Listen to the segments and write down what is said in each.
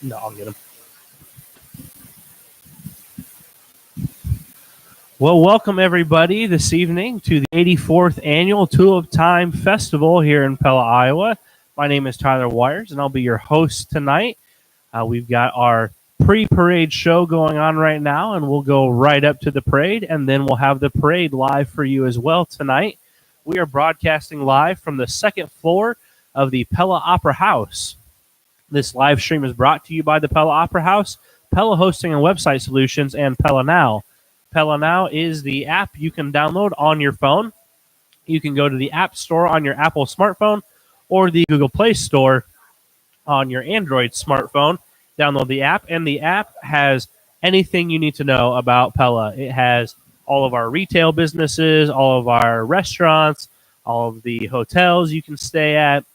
No, I'll get him. Well, welcome everybody this evening to the 84th Annual Tulip Time Festival here in Pella, Iowa. My name is Tyler Wires, and I'll be your host tonight. We've got our pre-parade show going on right now, and we'll go right up to the parade, and then we'll have the parade live for you as well tonight. We are broadcasting live from the second floor of the Pella Opera House. This live stream is brought to you by the Pella Opera House, Pella Hosting and Website Solutions, and Pella Now. Pella Now is the app you can download on your phone. You can go to the App Store on your Apple smartphone or the Google Play Store on your Android smartphone. Download the app, and the app has anything you need to know about Pella. It has all of our retail businesses, all of our restaurants, all of the hotels you can stay at.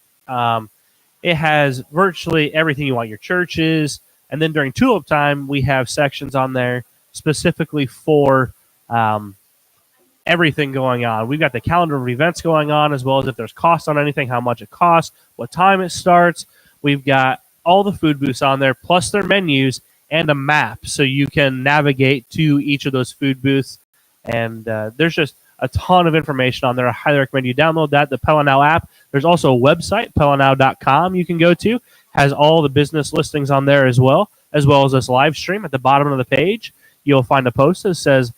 It has virtually everything you want, your churches. And then during Tulip Time, we have sections on there specifically for everything going on. We've got the calendar of events going on, as well as if there's cost on anything, how much it costs, what time it starts. We've got all the food booths on there, plus their menus and a map so you can navigate to each of those food booths. And there's just a ton of information on there. I highly recommend you download that, the Pella Now app. There's also a website, pellanow.com, you can go to. Has all the business listings on there as well as this live stream. At the bottom of the page, you'll find a post that says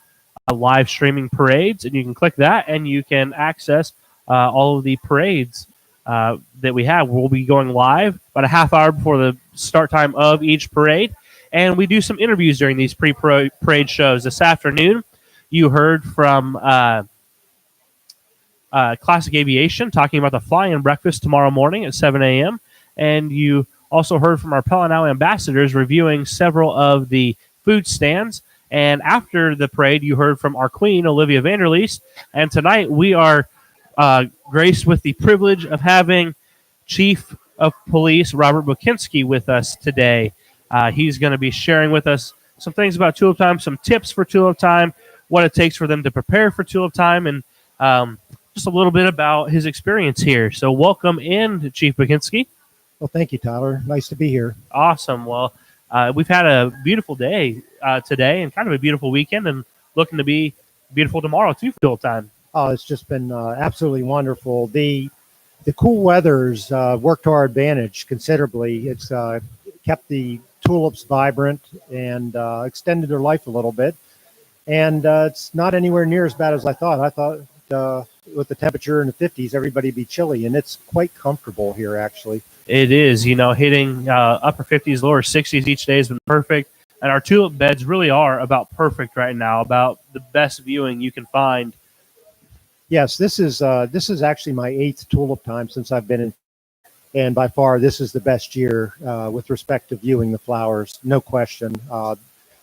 live streaming parades, and you can click that, and you can access all of the parades that we have. We'll be going live about a half hour before the start time of each parade, and we do some interviews during these pre-parade shows. This afternoon, you heard from Classic Aviation talking about the fly-in breakfast tomorrow morning at 7 a.m., and you also heard from our Pella Now ambassadors reviewing several of the food stands. And after the parade, you heard from our queen, Olivia Vanderleest. And tonight we are graced with the privilege of having Chief of Police Robert Bukinski with us today. He's going to be sharing with us some things about Tulip Time, some tips for Tulip Time, what it takes for them to prepare for Tulip Time, and just a little bit about his experience here. So welcome in, Chief Bukinski. Well, thank you, Tyler. Nice to be here. Awesome. Well, we've had a beautiful day today and kind of a beautiful weekend, and looking to be beautiful tomorrow, too, for Tulip Time. Oh, it's just been absolutely wonderful. The cool weather's worked to our advantage considerably. It's kept the tulips vibrant and extended their life a little bit. And it's not anywhere near as bad as I thought. I thought with the temperature in the 50s, everybody'd be chilly, and it's quite comfortable here, actually. It is, hitting upper 50s, lower 60s each day has been perfect. And our tulip beds really are about perfect right now, about the best viewing you can find. Yes, this is actually my 8th Tulip Time since I've been in, and by far this is the best year with respect to viewing the flowers. No question.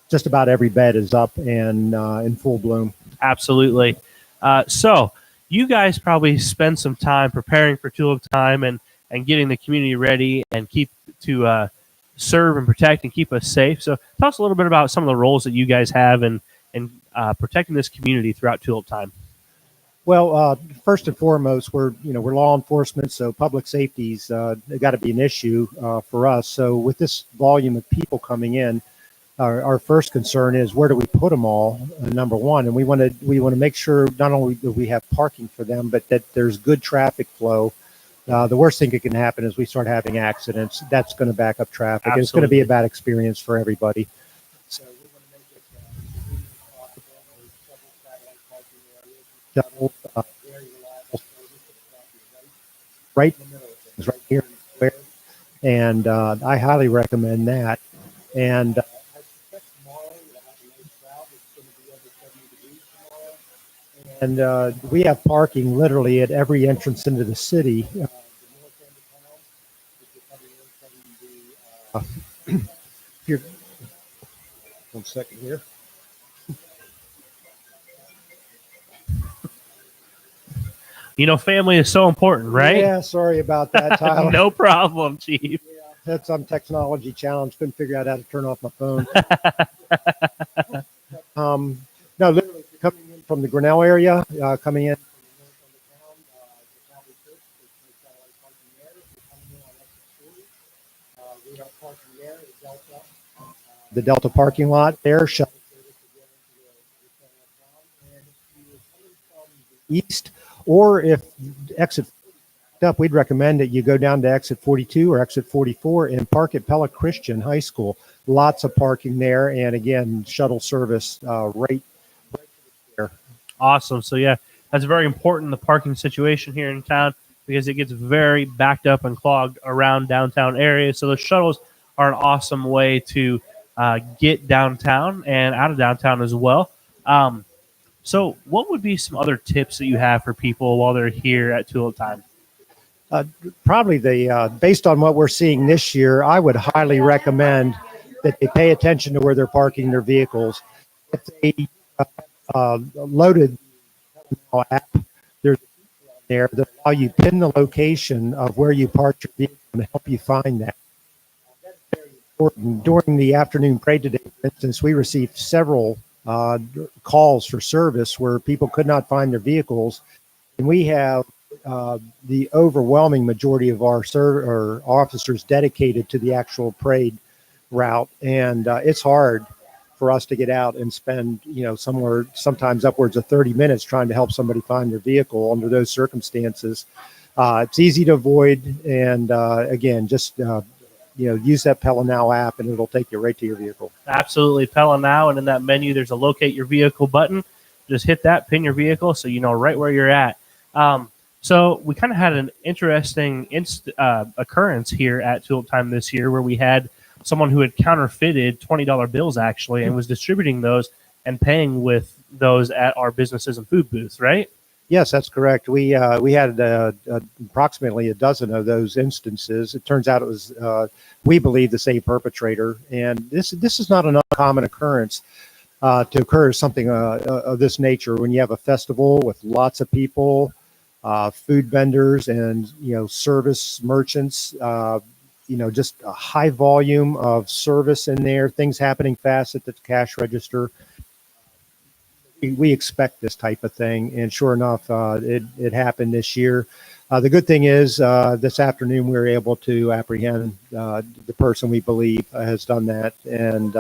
Just about every bed is up and in full bloom. Absolutely. So you guys probably spend some time preparing for Tulip Time and getting the community ready and keep to serve and protect and keep us safe. So tell us a little bit about some of the roles that you guys have in protecting this community throughout Tulip Time. Well, first and foremost, we're law enforcement, so public safety's got to be an issue for us. So with this volume of people coming in, our first concern is where do we put them all? Number one, and we want to make sure not only that we have parking for them, but that there's good traffic flow. The worst thing that can happen is we start having accidents. That's going to back up traffic. It's going to be a bad experience for everybody. So we want to make it double, very reliable service, right in the middle of things, right here in the square. And I highly recommend that. And I suspect tomorrow we'll have a nice crowd. It's going to be over 70 degrees tomorrow. And we have parking literally at every entrance into the city. Here, one second here. Family is so important, right? Yeah, sorry about that, Tyler. No problem, Chief. Yeah, had some technology challenge. Couldn't figure out how to turn off my phone. No, literally coming in from the Grinnell area, coming in from the north end of town, the County Church, there's no satellite parking there. If you're coming in on exit 40, The Delta parking lot there, shuttle service east, or if exit up, we'd recommend that you go down to exit 42 or exit 44 and park at Pella Christian High School. Lots of parking there, and again, shuttle service right there. Awesome. So yeah, that's very important, the parking situation here in town, because it gets very backed up and clogged around downtown areas. So the shuttles are an awesome way to get downtown and out of downtown as well. So what would be some other tips that you have for people while they're here at Tulip Time? Probably based on what we're seeing this year, I would highly recommend that they pay attention to where they're parking their vehicles. If they loaded app, there's there that allow you pin the location of where you parked your vehicle and help you find that. During the afternoon parade today, for instance, we received several calls for service where people could not find their vehicles, and we have the overwhelming majority of our officers dedicated to the actual parade route, and it's hard for us to get out and spend, sometimes upwards of 30 minutes trying to help somebody find their vehicle under those circumstances. It's easy to avoid, and again, just use that Pella Now app, and it'll take you right to your vehicle. Absolutely, Pella Now, and in that menu, there's a locate your vehicle button. Just hit that, pin your vehicle, so you know right where you're at. So we kind of had an interesting occurrence here at Tulip Time this year, where we had someone who had counterfeited $20 bills actually, and was distributing those and paying with those at our businesses and food booths, right? Yes, that's correct. We had approximately a dozen of those instances. It turns out it was, we believe, the same perpetrator. And this is not an uncommon occurrence to occur something of this nature when you have a festival with lots of people, food vendors, and service merchants. Just a high volume of service in there, things happening fast at the cash register. We expect this type of thing, and sure enough, it happened this year. The good thing is this afternoon we were able to apprehend the person we believe has done that, and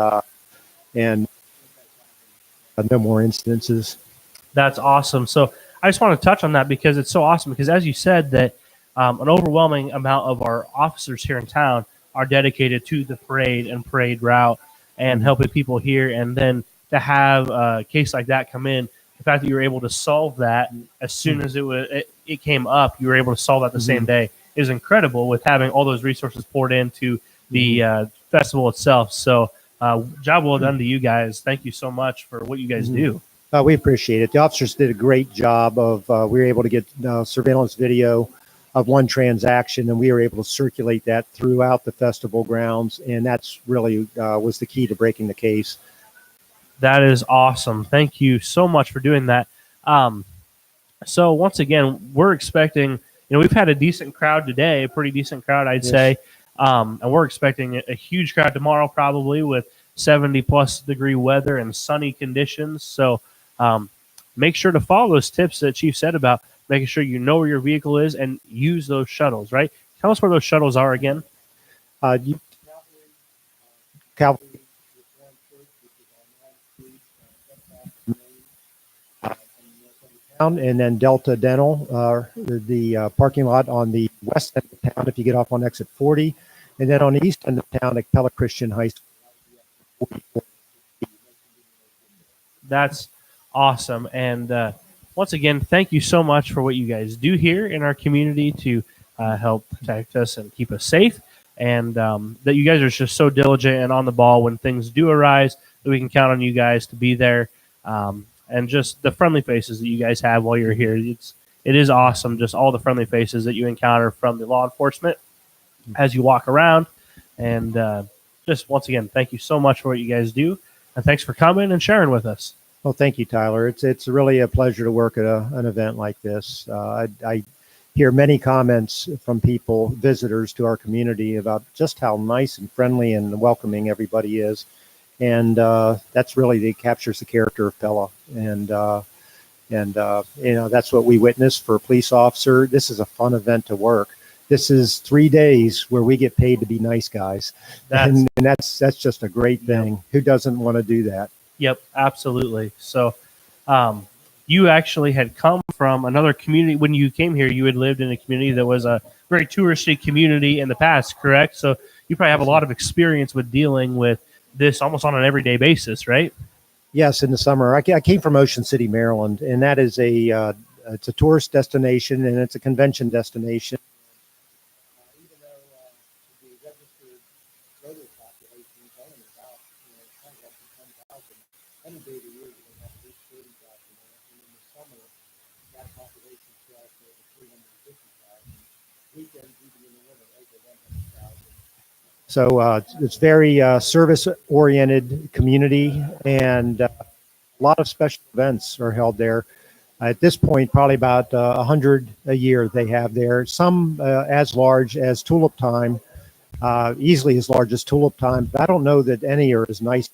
no more instances. That's awesome. So I just want to touch on that because it's so awesome, because as you said, that an overwhelming amount of our officers here in town are dedicated to the parade and parade route and helping people here. And then to have a case like that come in, the fact that you were able to solve that as soon as it came up, you were able to solve that the same day, is incredible, with having all those resources poured into the festival itself. So job well done to you guys. Thank you so much for what you guys do. We appreciate it. The officers did a great job of, we were able to get surveillance video of one transaction, and we were able to circulate that throughout the festival grounds. And that's really was the key to breaking the case. That is awesome. Thank you so much for doing that. So once again, we're expecting, we've had a decent crowd today, a pretty decent crowd, I'd say. And we're expecting a huge crowd tomorrow, probably with 70+ degree weather and sunny conditions. So make sure to follow those tips that Chief said about making sure you know where your vehicle is and use those shuttles, right? Tell us where those shuttles are again. Calvary, and then Delta Dental, the parking lot on the west end of town if you get off on exit 40, and then on the east end of town at Pella Christian High School. That's awesome. And once again, thank you so much for what you guys do here in our community to help protect us and keep us safe. And that you guys are just so diligent and on the ball when things do arise, that we can count on you guys to be there. And just the friendly faces that you guys have while you're here. It is awesome, just all the friendly faces that you encounter from the law enforcement as you walk around. And just once again, thank you so much for what you guys do. And thanks for coming and sharing with us. Well, thank you, Tyler. It's really a pleasure to work at an event like this. I hear many comments from people, visitors to our community, about just how nice and friendly and welcoming everybody is. And that's really captures the character of Pella. And that's what we witness for a police officer. This is a fun event to work. this is 3 days where we get paid to be nice guys. And that's just a great thing. Yep. Who doesn't want to do that? Yep, absolutely. So, you actually had come from another community. When you came here, you had lived in a community that was a very touristy community in the past, correct? So you probably have a lot of experience with dealing with this almost on an everyday basis, right? Yes, in the summer. I came from Ocean City, Maryland, and that is it's a tourist destination and it's a convention destination. Even though the registered voter population is only about kind of less than 10,000, any day of the year we have at least 30,000 there, and in the summer that population swells to over 350,000. Weekends, even in the winter, over 100,000. So it's very service-oriented community, and a lot of special events are held there. At this point, probably about 100 a year they have there. Some as large as Tulip Time, easily as large as Tulip Time. But I don't know that any are as nice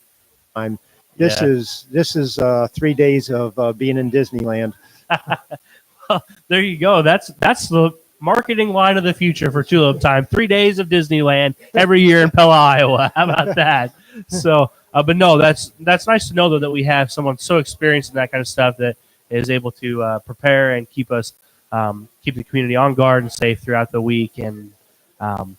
time. This is 3 days of being in Disneyland. Well, there you go. That's the marketing line of the future for Tulip Time. 3 days of Disneyland every year in Pella, Iowa. How about that? So, but no, that's nice to know though that we have someone so experienced in that kind of stuff that is able to prepare and keep us keep the community on guard and safe throughout the week. And so,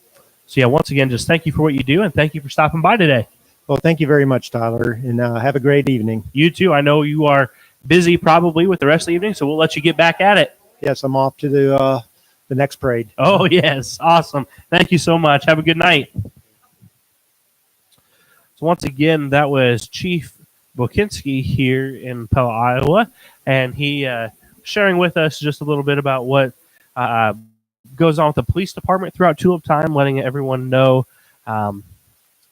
yeah, once again, just thank you for what you do and thank you for stopping by today. Well, thank you very much, Tyler, and have a great evening. You too. I know you are busy probably with the rest of the evening, so we'll let you get back at it. Yes, I'm off to the next parade. Oh, yes. Awesome. Thank you so much. Have a good night. So once again, that was Chief Bokinski here in Pella, Iowa, and he sharing with us just a little bit about what goes on with the police department throughout Tulip Time, letting everyone know,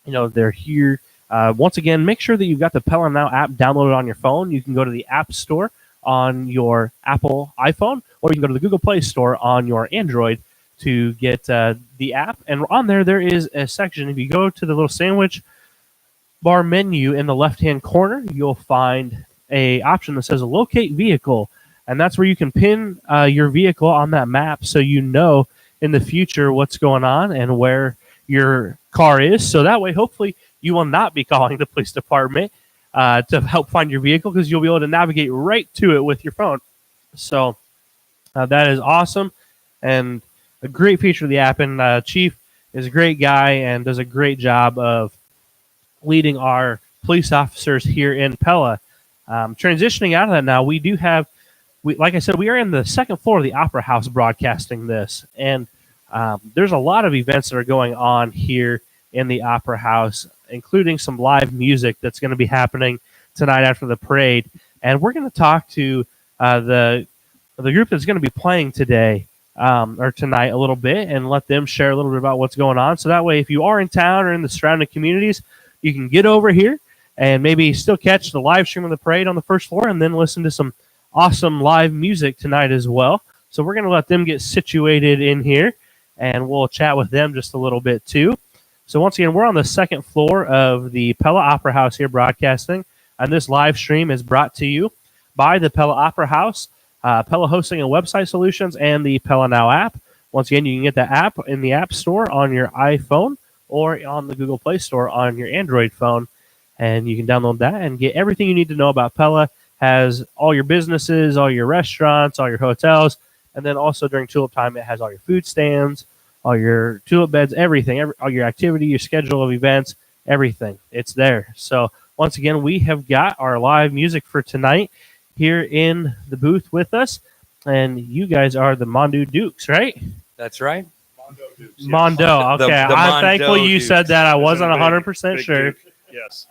they're here. Once again, make sure that you've got the Pella Now app downloaded on your phone. You can go to the App Store on your Apple iPhone, or you can go to the Google Play Store on your Android to get the app. And on there is a section. If you go to the little sandwich bar menu in the left-hand corner, you'll find a option that says Locate Vehicle, and that's where you can pin your vehicle on that map so you know in the future what's going on and where your car is. So that way, hopefully, you will not be calling the police department to help find your vehicle because you'll be able to navigate right to it with your phone. So that is awesome and a great feature of the app. And Chief is a great guy and does a great job of leading our police officers here in Pella. Transitioning out of that now, we do have, like I said, we are in the second floor of the Opera House broadcasting this. And there's a lot of events that are going on here in the Opera House, including some live music that's going to be happening tonight after the parade. And we're going to talk to the group that's going to be playing today or tonight a little bit and let them share a little bit about what's going on. So that way, if you are in town or in the surrounding communities, you can get over here and maybe still catch the live stream of the parade on the first floor and then listen to some awesome live music tonight as well. So we're going to let them get situated in here, and we'll chat with them just a little bit too. So once again, we're on the second floor of the Pella Opera House here broadcasting, and this live stream is brought to you by the Pella Opera House, Pella Hosting and Website Solutions, and the Pella Now app. Once again, you can get the app in the App Store on your iPhone or on the Google Play Store on your Android phone, and you can download that and get everything you need to know about Pella. Has all your businesses, all your restaurants, all your hotels, and then also during Tulip Time, it has all your food stands, all your tulip beds, everything, all your activity, your schedule of events, everything. It's there. So once again, we have got our live music for tonight here in the booth with us, and you guys are the Mondo Dukes, right? That's right. Mondo Dukes. Yes. Mondo. Okay, The I'm Mondo thankful you Dukes. said that. I Big- wasn't 100% big sure. Duke. Yes.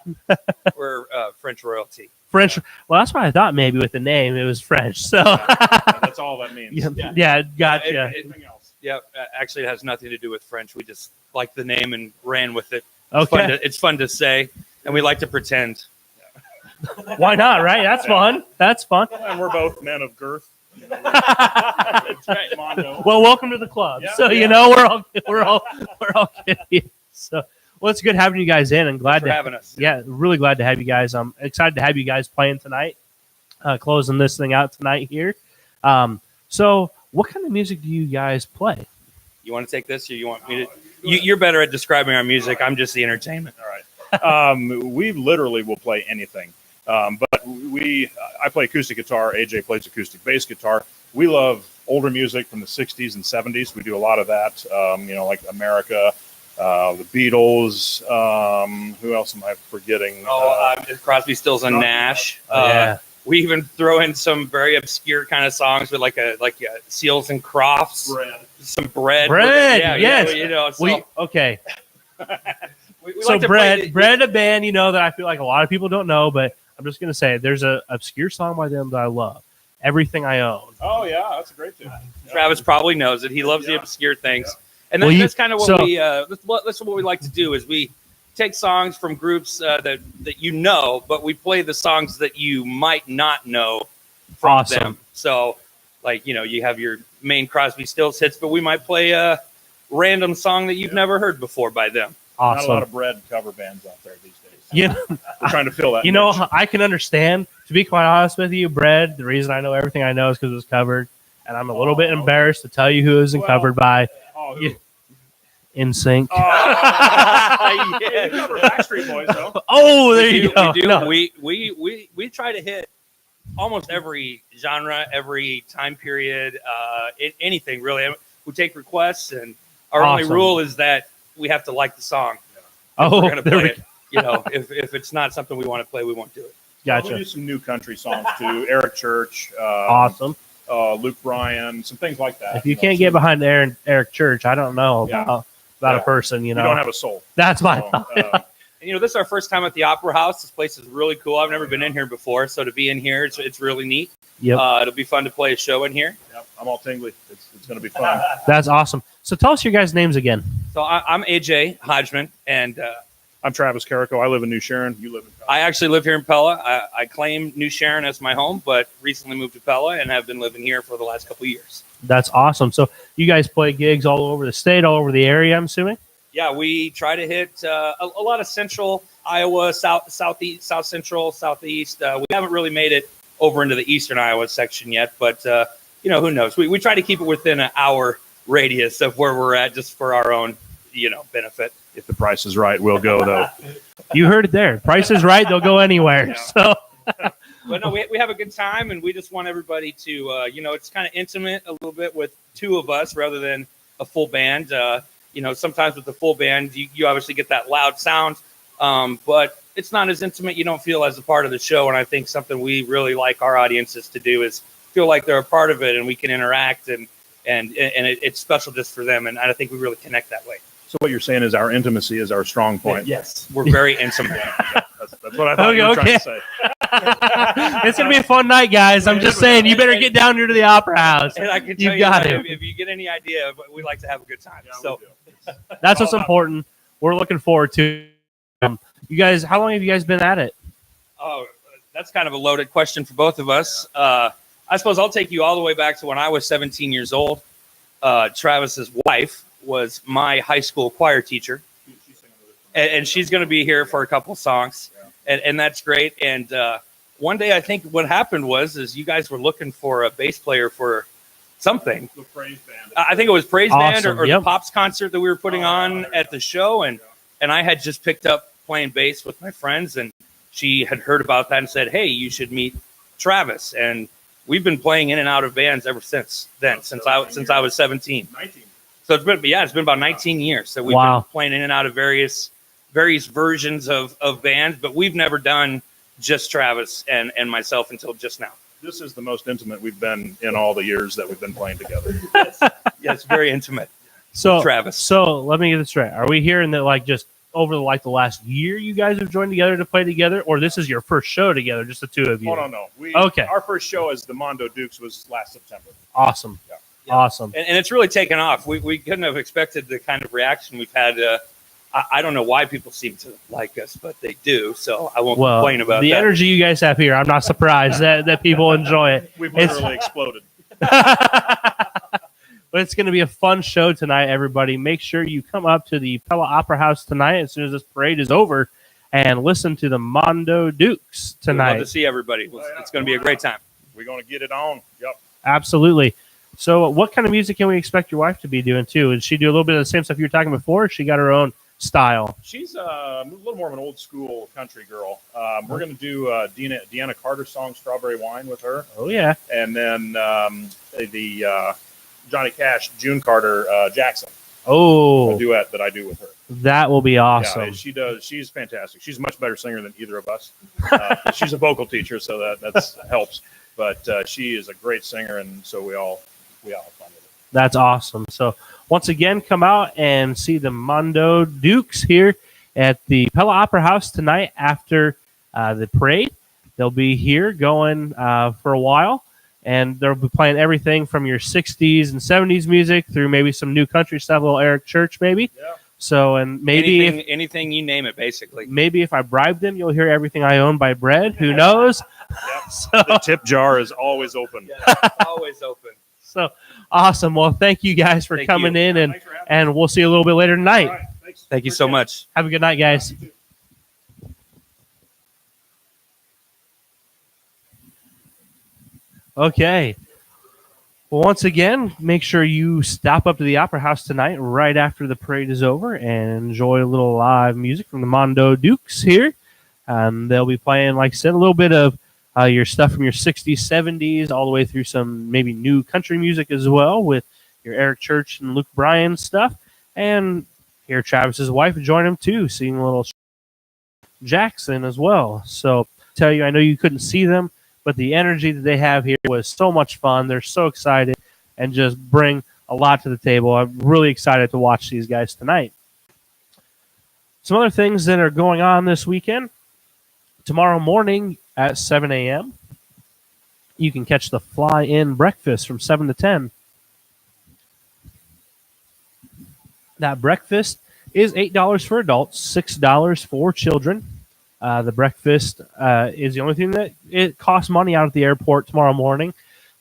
We're French royalty. French. Well, that's what I thought. Maybe with the name, it was French. So That's all that means. yeah, gotcha. Anything else? Yeah, actually, it has nothing to do with French. We just liked the name and ran with it. Okay, It's fun to say, and we like to pretend. why not? Right? That's fun. That's fun. And we're both men of girth. That's right, Mondo. Well, welcome to the club. Yeah. So we're all kidding. So well, it's good having you guys in, and glad Thanks for to having us. Yeah, really glad to have you guys. I'm excited to have you guys playing tonight, closing this thing out tonight here. So what kind of music do you guys play? You want to take this, or you want me to? You're better at describing our music. I'm just the entertainment. All right. We literally will play anything. But I play acoustic guitar. AJ plays acoustic bass guitar. We love older music from the 60s and 70s. We do a lot of that, like America, the Beatles. Who else am I forgetting? Crosby, Stills, and Nash. Yeah. We even throw in some very obscure kind of songs with like Seals and Crofts. Some bread. Bread, yes. Okay. So bread, a band, that I feel like a lot of people don't know, but I'm just gonna say there's a obscure song by them that I love. Everything I Own. Oh yeah, that's a great tune. Travis probably knows it. He loves the obscure things, and that's kind of what that's what we like to do is we take songs from groups that but we play the songs that you might not know from them. So, you have your main Crosby, Stills hits, but we might play a random song that you've never heard before by them. Awesome. Not a lot of bread cover bands out there these days. Yeah, we're trying to fill that. I can understand. To be quite honest with you, bread. The reason I know everything I know is because it was covered, and I'm a little bit embarrassed to tell you who it was covered by. In Sync. Yeah, cover Backstreet Boys though. Oh, there you go. We do. No. We try to hit almost every genre, every time period, anything really. We take requests, and our only rule is that we have to like the song. We're going to play it. If it's not something we want to play, we won't do it. Gotcha. We do some new country songs too. Eric Church. Awesome. Luke Bryan, some things like that. If you can't get behind Eric Church, I don't know about a person. You don't have a soul. That's my. And this is our first time at the Opera House. This place is really cool. I've never been in here before, so to be in here, it's really neat. Yep. It'll be fun to play a show in here. Yep. I'm all tingly. It's going to be fun. That's awesome. So tell us your guys' names again. So I'm AJ Hodgman, and I'm Travis Carrico. I live in New Sharon. You live in Pella. I actually live here in Pella. I claim New Sharon as my home, but recently moved to Pella and have been living here for the last couple of years. That's awesome. So you guys play gigs all over the state, all over the area, I'm assuming? Yeah, we try to hit a lot of central Iowa, southeast, south central, southeast. We haven't really made it over into the eastern Iowa section yet, but who knows? We try to keep it within an hour radius of where we're at, just for our own benefit. If the price is right, we'll go though. You heard it there. Price is right; they'll go anywhere. Yeah. So, but no, we have a good time, and we just want everybody to it's kind of intimate a little bit with two of us rather than a full band. Sometimes with the full band, you obviously get that loud sound, but it's not as intimate. You don't feel as a part of the show, and I think something we really like our audiences to do is feel like they're a part of it, and we can interact, and it's special just for them, and I think we really connect that way. So what you're saying is our intimacy is our strong point. Yes, we're very intimate. That's what I thought you were trying to say. It's going to be a fun night, guys. I'm just saying, you better get down here to the Opera House. And I can tell you, if you get any idea, we like to have a good time. Yeah, so that's what's important. We're looking forward to you guys. How long have you guys been at it? Oh, that's kind of a loaded question for both of us. I suppose I'll take you all the way back to when I was 17 years old. Travis's wife was my high school choir teacher, and she's going to be here for a couple songs, and that's great. And one day, I think what happened was you guys were looking for a bass player for something. The Praise Band. I think it was Praise Band or the Pops concert that we were putting on at the show, and I had just picked up playing bass with my friends, and she had heard about that and said, "Hey, you should meet Travis." And we've been playing in and out of bands ever since then, since I was 17. 19. So it's been about 19 years that we've been playing in and out of various versions of bands, but we've never done just Travis and myself until just now. This is the most intimate we've been in all the years that we've been playing together. Yes, very intimate. So Travis. So let me get this straight. Are we hearing that just over the last year you guys have joined together to play together, or this is your first show together, just the two of you? Oh, no. Okay. Our first show as the Mondo Dukes was last September. Awesome. Yeah. Awesome. And it's really taken off. We couldn't have expected the kind of reaction we've had. I don't know why people seem to like us, but they do. So I won't complain about the energy you guys have here. I'm not surprised that people enjoy it. We've literally exploded. But it's going to be a fun show tonight, everybody. Make sure you come up to the Pella Opera House tonight as soon as this parade is over and listen to the Mondo Dukes tonight. We'd love to see everybody. It's going to be a great time. We're going to get it on. Yep. Absolutely. So, what kind of music can we expect your wife to be doing too? Did she do a little bit of the same stuff you were talking before? Or she got her own style. She's a little more of an old school country girl. We're going to do Deanna Carter's song "Strawberry Wine" with her. Oh yeah, and then the Johnny Cash, June Carter, Jackson. Oh, A duet that I do with her. That will be awesome. Yeah, she does. She's fantastic. She's a much better singer than either of us. She's a vocal teacher, so that helps. But she is a great singer, and so we all have fun with it. That's awesome. So once again, come out and see the Mondo Dukes here at the Pella Opera House tonight after the parade. They'll be here going for a while, and they'll be playing everything from your 60s and 70s music through maybe some new country stuff, a little Eric Church maybe. Yeah. So, and maybe anything you name it, basically. Maybe if I bribe them, you'll hear "Everything I Own" by Bread. Who knows? Yep. So, the tip jar is always open. Yeah, always open. So awesome. Well, thank you guys for coming in, and we'll see you a little bit later tonight. All right, thanks. Thank you so much. Have a good night, guys. Okay. Well, once again, make sure you stop up to the Opera House tonight right after the parade is over and enjoy a little live music from the Mondo Dukes here. They'll be playing, like I said, a little bit of your stuff from your 60s, 70s, all the way through some maybe new country music as well with your Eric Church and Luke Bryan stuff. And hear Travis's wife join him too, singing a little Jackson as well. So tell you, I know you couldn't see them, but the energy that they have here was so much fun. They're so excited and just bring a lot to the table. I'm really excited to watch these guys tonight. Some other things that are going on this weekend. Tomorrow morning at 7 a.m., you can catch the fly-in breakfast from 7 to 10. That breakfast is $8 for adults, $6 for children. The breakfast is the only thing that it costs money out at the airport tomorrow morning.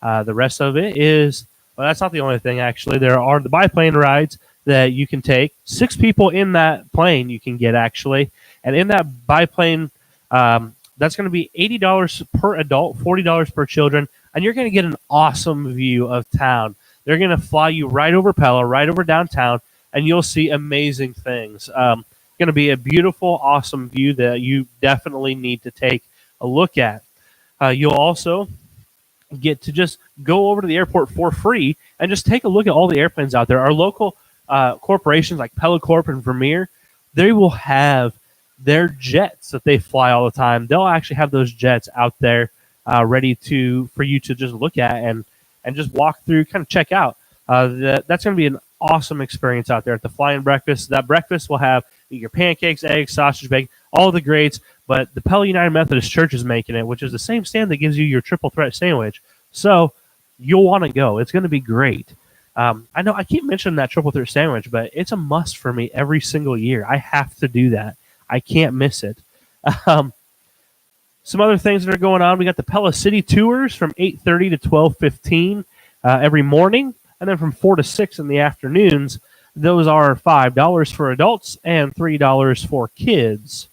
The rest of it is, well, that's not the only thing, actually. There are the biplane rides that you can take. 6 people in that plane you can get, actually. And in that biplane, that's going to be $80 per adult, $40 per children, and you're going to get an awesome view of town. They're going to fly you right over Pella, right over downtown, and you'll see amazing things. Going to be a beautiful, awesome view that you definitely need to take a look at. You'll also get to just go over to the airport for free and just take a look at all the airplanes out there. Our local corporations like Pella Corp and Vermeer, they will have their jets that they fly all the time. They'll actually have those jets out there ready for you to just look at and just walk through, kind of check out. That's going to be an awesome experience out there at the flying breakfast. That breakfast will have your pancakes, eggs, sausage, bacon, all the greats, but the Pella United Methodist Church is making it, which is the same stand that gives you your triple threat sandwich. So you'll want to go. It's going to be great. I know I keep mentioning that triple threat sandwich, but it's a must for me every single year. I have to do that. I can't miss it. Some other things that are going on. We got the Pella City tours from 8:30 to 12:15 every morning, and then from 4 to 6 in the afternoons. Those are $5 for adults and $3 for kids.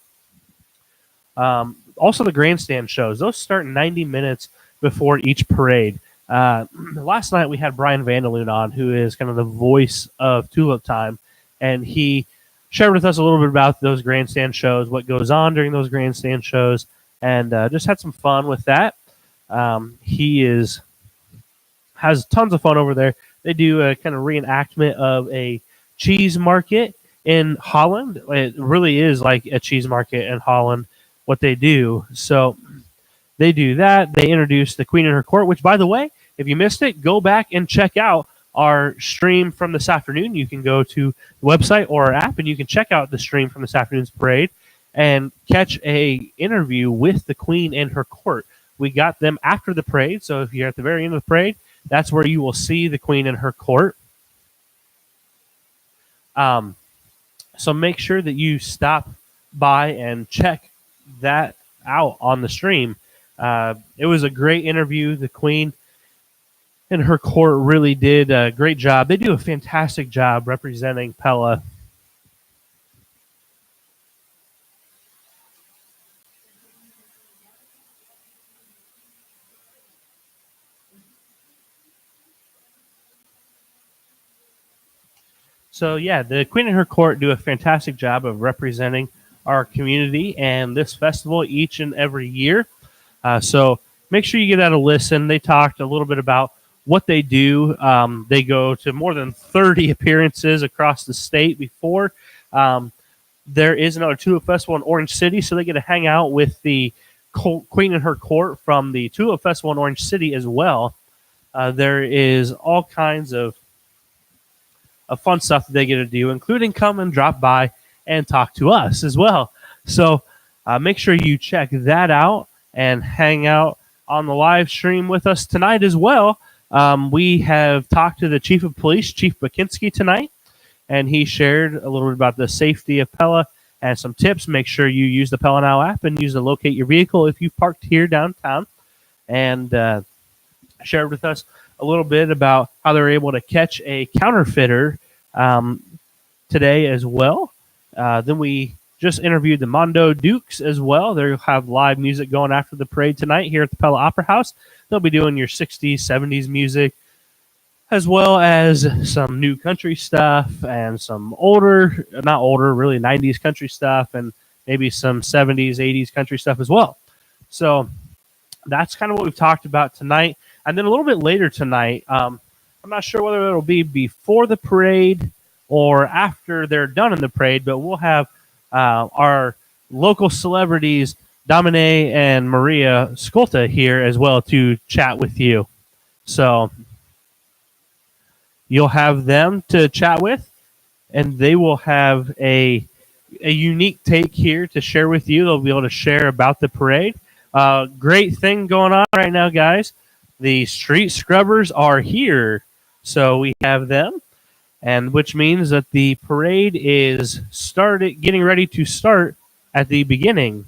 Also, the grandstand shows. Those start 90 minutes before each parade. Last night we had Brian Vandaloon on, who is kind of the voice of Tulip Time, and he shared with us a little bit about those grandstand shows, what goes on during those grandstand shows, and just had some fun with that. He has tons of fun over there. They do a kind of reenactment of a cheese market in Holland. It really is like a cheese market in Holland, what they do. So they do that. They introduce the Queen and her court, which, by the way, if you missed it, go back and check out our stream from this afternoon. You can go to the website or our app, and you can check out the stream from this afternoon's parade and catch a interview with the Queen and her court. We got them after the parade, so if you're at the very end of the parade, that's where you will see the Queen and her court. So make sure that you stop by and check that out on the stream. It was a great interview. The Queen and her court really did a great job. They do a fantastic job representing Pella. So yeah, the Queen and her court do a fantastic job of representing our community and this festival each and every year. So make sure you give that a listen. They talked a little bit about what they do. They go to more than 30 appearances across the state before. There is another Tulip Festival in Orange City, so they get to hang out with the Queen and her court from the Tulip Festival in Orange City as well. There is all kinds of fun stuff that they get to do, including come and drop by and talk to us as well. So make sure you check that out and hang out on the live stream with us tonight as well. We have talked to the Chief of Police, Chief Bakinski, tonight, and he shared a little bit about the safety of Pella and some tips. Make sure you use the Pella Now app and use to locate your vehicle if you've parked here downtown, and shared with us a little bit about how they're able to catch a counterfeiter today as well. Then we just interviewed the Mondo Dukes as well. They'll have live music going after the parade tonight here at the Pella Opera House. They'll be doing your 60s, 70s music, as well as some new country stuff and some not older, really 90s country stuff, and maybe some 70s, 80s country stuff as well. So that's kind of what we've talked about tonight. And then a little bit later tonight, I'm not sure whether it'll be before the parade or after they're done in the parade, but we'll have our local celebrities, Domine and Maria Skolta, here as well to chat with you. So you'll have them to chat with, and they will have a unique take here to share with you. They'll be able to share about the parade. Great thing going on right now, guys. The street scrubbers are here, so we have them, and which means that the parade is getting ready to start at the beginning.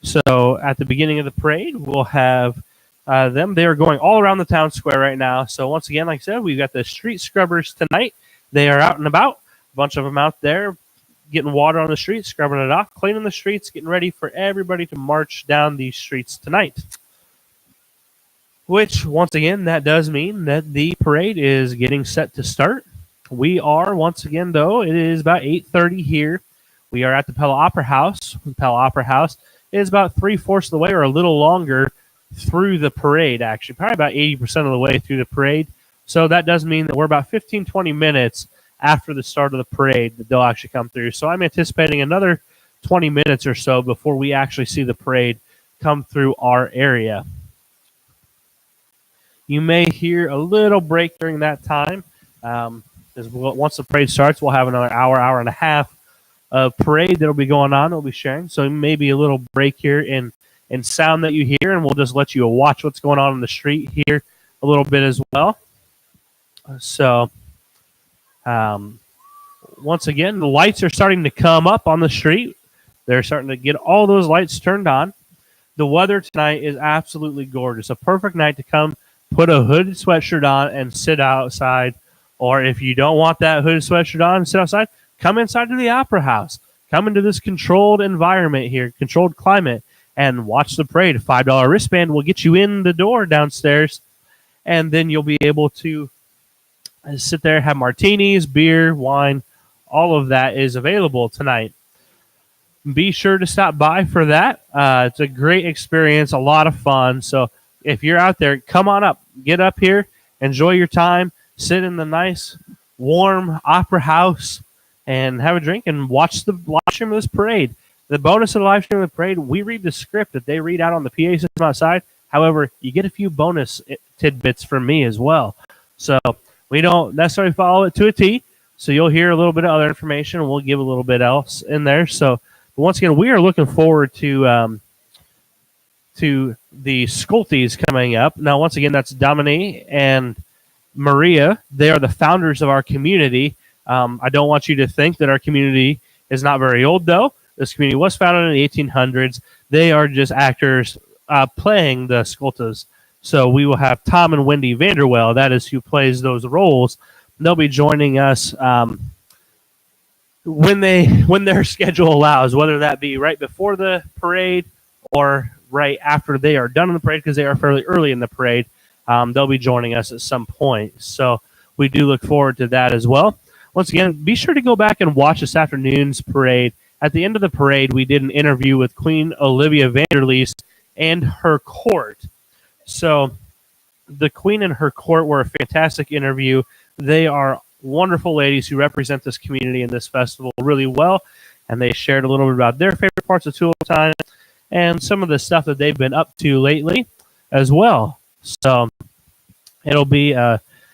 So at the beginning of the parade, we'll have them. They are going all around the town square right now. So once again, like I said, we've got the street scrubbers tonight. They are out and about. A bunch of them out there getting water on the streets, scrubbing it off, cleaning the streets, getting ready for everybody to march down these streets tonight. Which, once again, that does mean that the parade is getting set to start. We are, once again, though, it is about 8:30 here. We are at the Pella Opera House. The Pella Opera House is about 3/4 of the way, or a little longer, through the parade, actually. Probably about 80% of the way through the parade. So that does mean that we're about 15, 20 minutes after the start of the parade that they'll actually come through. So I'm anticipating another 20 minutes or so before we actually see the parade come through our area. You may hear a little break during that time. Because once the parade starts, we'll have another hour and a half of parade that'll be going on. We'll be sharing. So maybe a little break here in sound that you hear, and we'll just let you watch what's going on in the street here a little bit as well. So once again, the lights are starting to come up on the street. They're starting to get all those lights turned on. The weather tonight is absolutely gorgeous. A perfect night to come put a hooded sweatshirt on and sit outside. Or if you don't want that hooded sweatshirt on and sit outside, come inside to the Opera House. Come into this controlled environment here, controlled climate, and watch the parade. A $5 wristband will get you in the door downstairs, and then you'll be able to sit there, have martinis, beer, wine. All of that is available tonight. Be sure to stop by for that. It's a great experience, a lot of fun. So if you're out there, come on up. Get up here, enjoy your time, sit in the nice, warm Opera House, and have a drink and watch the live stream of this parade. The bonus of the live stream of the parade, we read the script that they read out on the PA system outside. However, you get a few bonus tidbits from me as well. So we don't necessarily follow it to a T. So you'll hear a little bit of other information, and we'll give a little bit else in there. So once again, we are looking forward to the Skolties coming up. Now, once again, that's Dominique and Maria. They are the founders of our community. I don't want you to think that our community is not very old, though. This community was founded in the 1800s. They are just actors playing the Skoltas. So we will have Tom and Wendy Vanderwell. That is who plays those roles. They'll be joining us when their schedule allows, whether that be right before the parade or right after they are done in the parade, because they are fairly early in the parade. They'll be joining us at some point. So we do look forward to that as well. once again, be sure to go back and watch this afternoon's parade. At the end of the parade, we did an interview with Queen Olivia Vanderleest and her court. So the Queen and her court were a fantastic interview. They are wonderful ladies who represent this community and this festival really well, and they shared a little bit about their favorite parts of Tulip Time and some of the stuff that they've been up to lately as well. So it'll be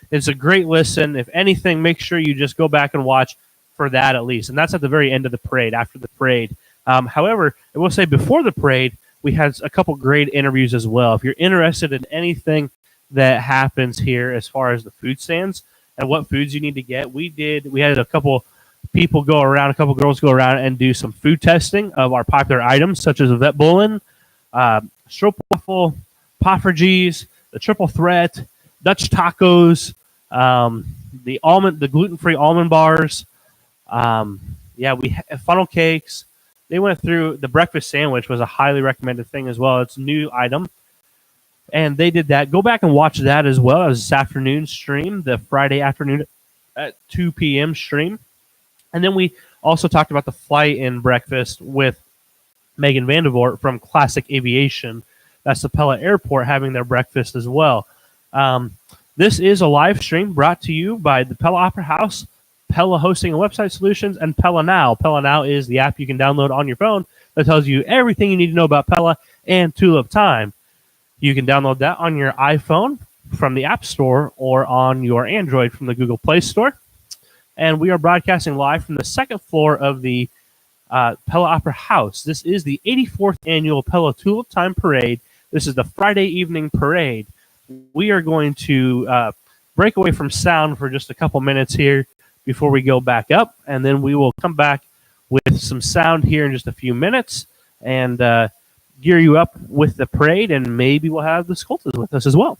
it's a great listen. If anything, make sure you just go back and watch for that at least, and that's at the very end of the parade. After the parade, however, I will say before the parade, we had a couple great interviews as well. If you're interested in anything that happens here as far as the food stands and what foods you need to get, we had a couple people go around, a couple girls go around and do some food testing of our popular items such as a vet bullen, stroopwafel, poffertjes, the triple threat, Dutch tacos, the gluten-free almond bars. We had funnel cakes. They went through the breakfast sandwich was a highly recommended thing as well. It's a new item, and they did that. Go back and watch that as well as this afternoon stream, the Friday afternoon at 2 p.m. stream. And then we also talked about the flight-in breakfast with Megan Vandervoort from Classic Aviation. That's the Pella Airport having their breakfast as well. This is a live stream brought to you by the Pella Opera House, Pella Hosting and Website Solutions, and Pella Now. Pella Now is the app you can download on your phone that tells you everything you need to know about Pella and Tulip Time. You can download that on your iPhone from the App Store or on your Android from the Google Play Store. And we are broadcasting live from the second floor of the Pella Opera House. This is the 84th annual Pella Tulip Time Parade. This is the Friday evening parade. We are going to break away from sound for just a couple minutes here before we go back up, and then we will come back with some sound here in just a few minutes and gear you up with the parade, and maybe we'll have the Sculptors with us as well.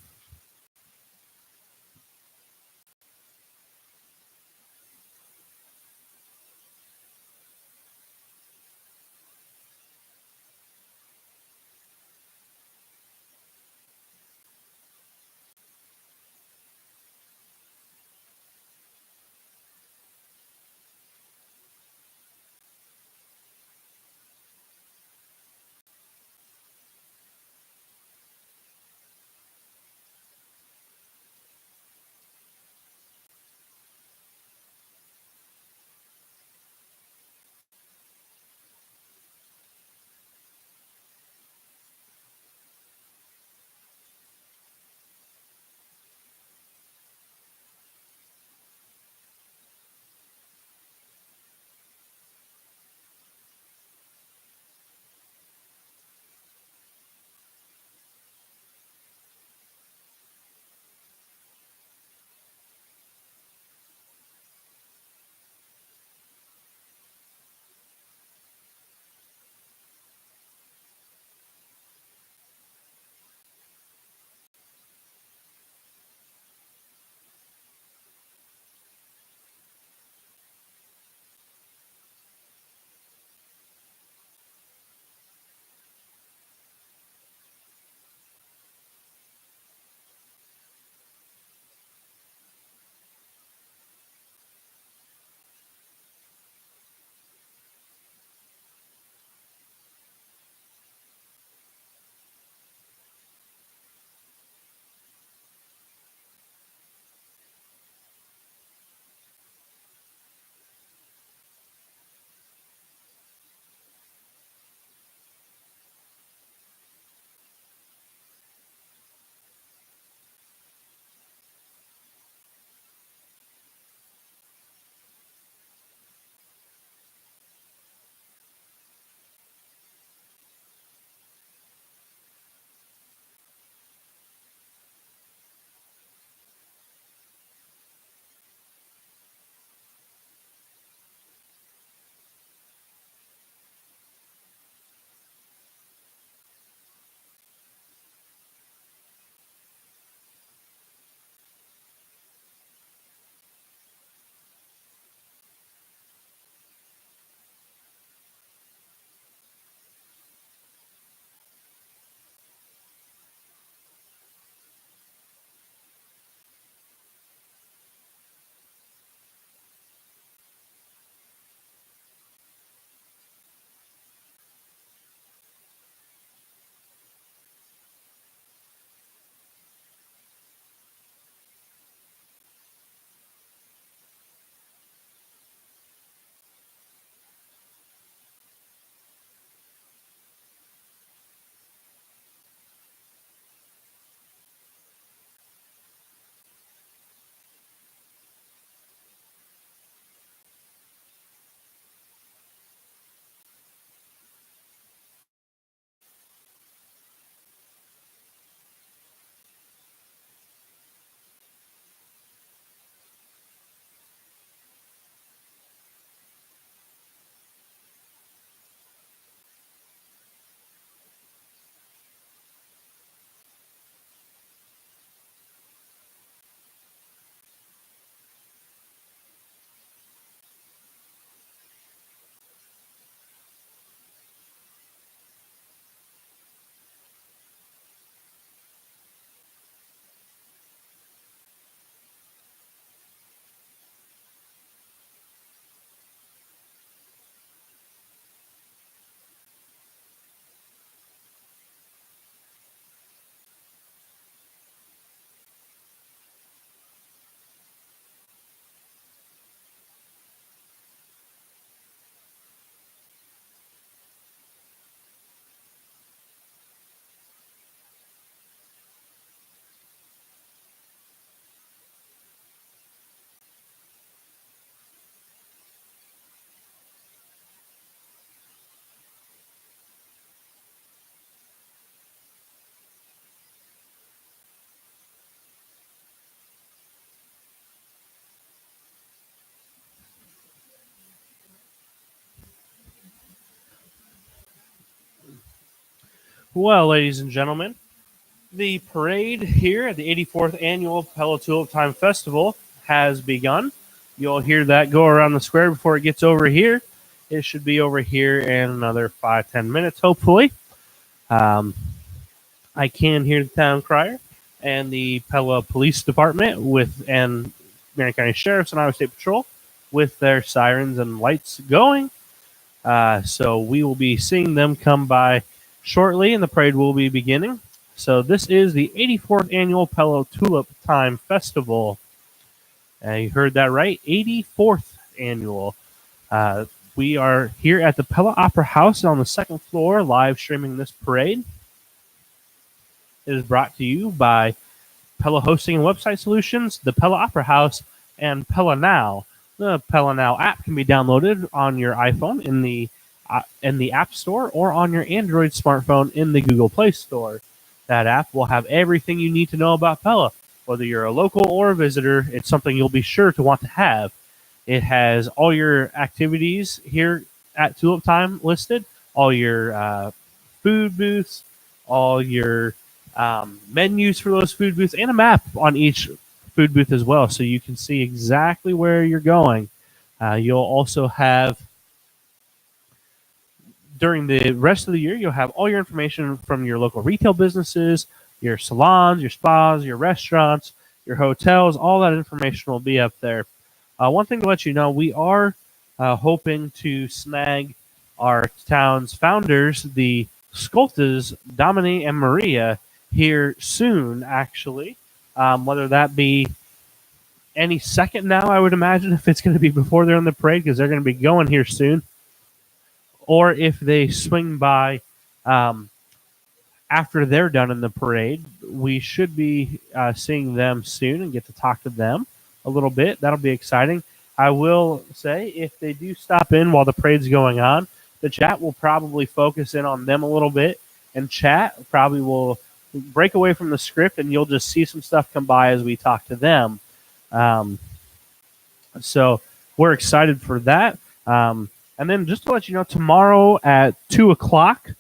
Well, ladies and gentlemen, the parade here at the 84th Annual Pella Tulip Time Festival has begun. You'll hear that go around the square before it gets over here. It should be over here in another 5-10 minutes, hopefully. Um, I can hear the town crier and the Pella Police Department and Marion County Sheriff's and Iowa State Patrol with their sirens and lights going. So we will be seeing them come by shortly, and the parade will be beginning. So this is the 84th Annual Pella Tulip Time Festival. You heard that right, 84th Annual. We are here at the Pella Opera House on the second floor, live streaming this parade. It is brought to you by Pella Hosting and Website Solutions, the Pella Opera House, and Pella Now. The Pella Now app can be downloaded on your iPhone in the App Store or on your Android smartphone in the Google Play Store. That app will have everything you need to know about Pella. Whether you're a local or a visitor, it's something you'll be sure to want to have. It has all your activities here at Tulip Time listed, all your food booths, all your menus for those food booths, and a map on each food booth as well, so you can see exactly where you're going. You'll also have, during the rest of the year, you'll have all your information from your local retail businesses, your salons, your spas, your restaurants, your hotels. All that information will be up there. One thing to let you know, we are hoping to snag our town's founders, the Skoltas, Dominique and Maria, here soon, actually. Whether that be any second now, I would imagine, if it's going to be before they're on the parade, because they're going to be going here soon. Or if they swing by after they're done in the parade, we should be seeing them soon and get to talk to them a little bit. That'll be exciting. I will say, if they do stop in while the parade's going on, the chat will probably focus in on them a little bit, and chat probably will break away from the script, and you'll just see some stuff come by as we talk to them. So we're excited for that. And then just to let you know, tomorrow at 2 o'clock,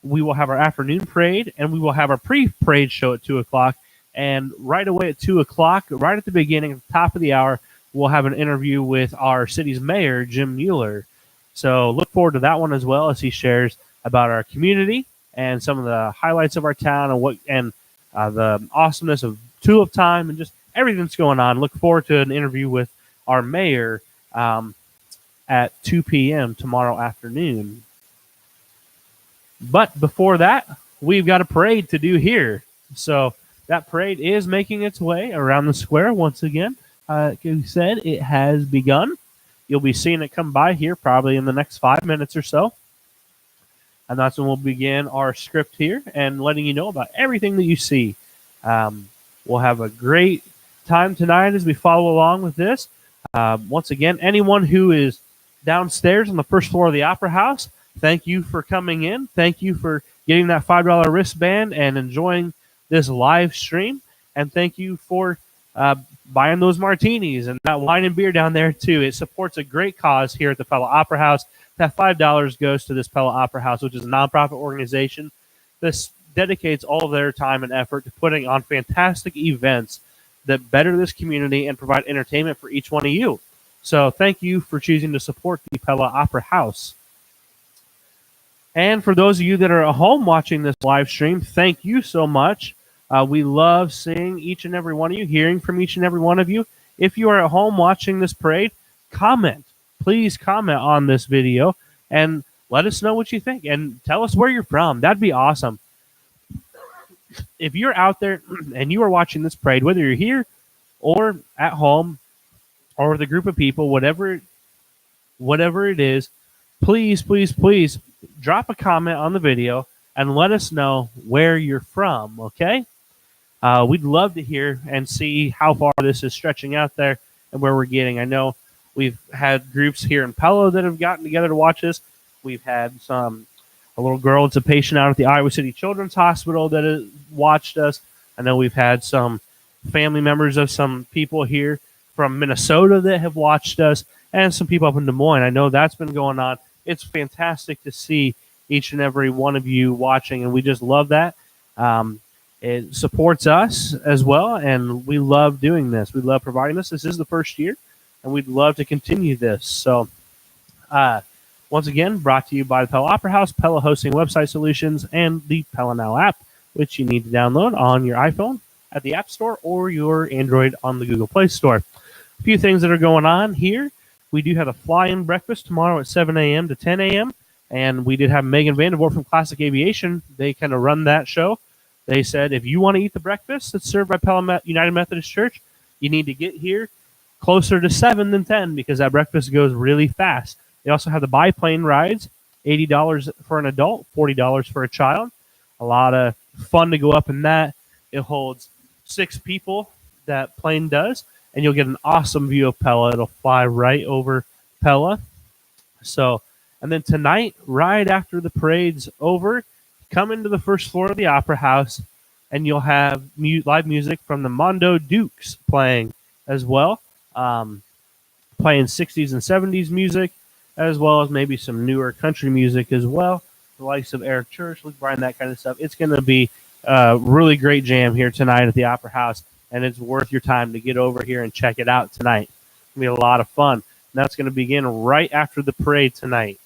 we will have our afternoon parade, and we will have our pre-parade show at 2 o'clock. And right away at 2 o'clock, right at the beginning, at the top of the hour, we'll have an interview with our city's mayor, Jim Mueller. So look forward to that one as well, as he shares about our community and some of the highlights of our town and the awesomeness of Tulip Time and just everything that's going on. Look forward to an interview with our mayor at 2 p.m. tomorrow afternoon. But before that, we've got a parade to do here. So that parade is making its way around the square once again. Like we said, it has begun. You'll be seeing it come by here probably in the next 5 minutes or so. And that's when we'll begin our script here and letting you know about everything that you see. We'll have a great time tonight as we follow along with this. Once again, anyone who is downstairs on the first floor of the Opera House, thank you for coming in. Thank you for getting that $5 wristband and enjoying this live stream. And thank you for buying those martinis and that wine and beer down there, too. It supports a great cause here at the Pella Opera House. That $5 goes to this Pella Opera House, which is a nonprofit organization. This dedicates all of their time and effort to putting on fantastic events that better this community and provide entertainment for each one of you. So thank you for choosing to support the Pella Opera House. And for those of you that are at home watching this live stream, thank you so much. We love seeing each and every one of you, hearing from each and every one of you. If you are at home watching this parade, comment. Please comment on this video and let us know what you think and tell us where you're from. That'd be awesome. If you're out there and you are watching this parade, whether you're here or at home or with a group of people, whatever it is, please, please, please drop a comment on the video and let us know where you're from, okay? We'd love to hear and see how far this is stretching out there and where we're getting. I know we've had groups here in Pella that have gotten together to watch this. We've had a little girl that's a patient out at the Iowa City Children's Hospital that has watched us. I know we've had some family members of some people here from Minnesota that have watched us, and some people up in Des Moines. I know that's been going on. It's fantastic to see each and every one of you watching, and we just love that. It supports us as well, and we love doing this. We love providing this. This is the first year, and we'd love to continue this. So, once again, brought to you by the Pella Opera House, Pella Hosting Website Solutions, and the Pella Now app, which you need to download on your iPhone at the App Store or your Android on the Google Play Store. A few things that are going on here. We do have a fly-in breakfast tomorrow at 7 a.m. to 10 a.m., and we did have Megan Vandervoort from Classic Aviation. They kind of run that show. They said, if you want to eat the breakfast that's served by Pella United Methodist Church, you need to get here closer to 7 than 10 because that breakfast goes really fast. They also have the biplane rides, $80 for an adult, $40 for a child. A lot of fun to go up in that. It holds 6 people, that plane does, and you'll get an awesome view of Pella. It'll fly right over Pella. So, and then tonight, right after the parade's over, come into the first floor of the Opera House, and you'll have live music from the Mondo Dukes playing as well, playing 60s and 70s music, as well as maybe some newer country music as well, the likes of Eric Church, Luke Bryan, that kind of stuff. It's going to be a really great jam here tonight at the Opera House, and it's worth your time to get over here and check it out tonight. It's going to be a lot of fun. And that's going to begin right after the parade tonight.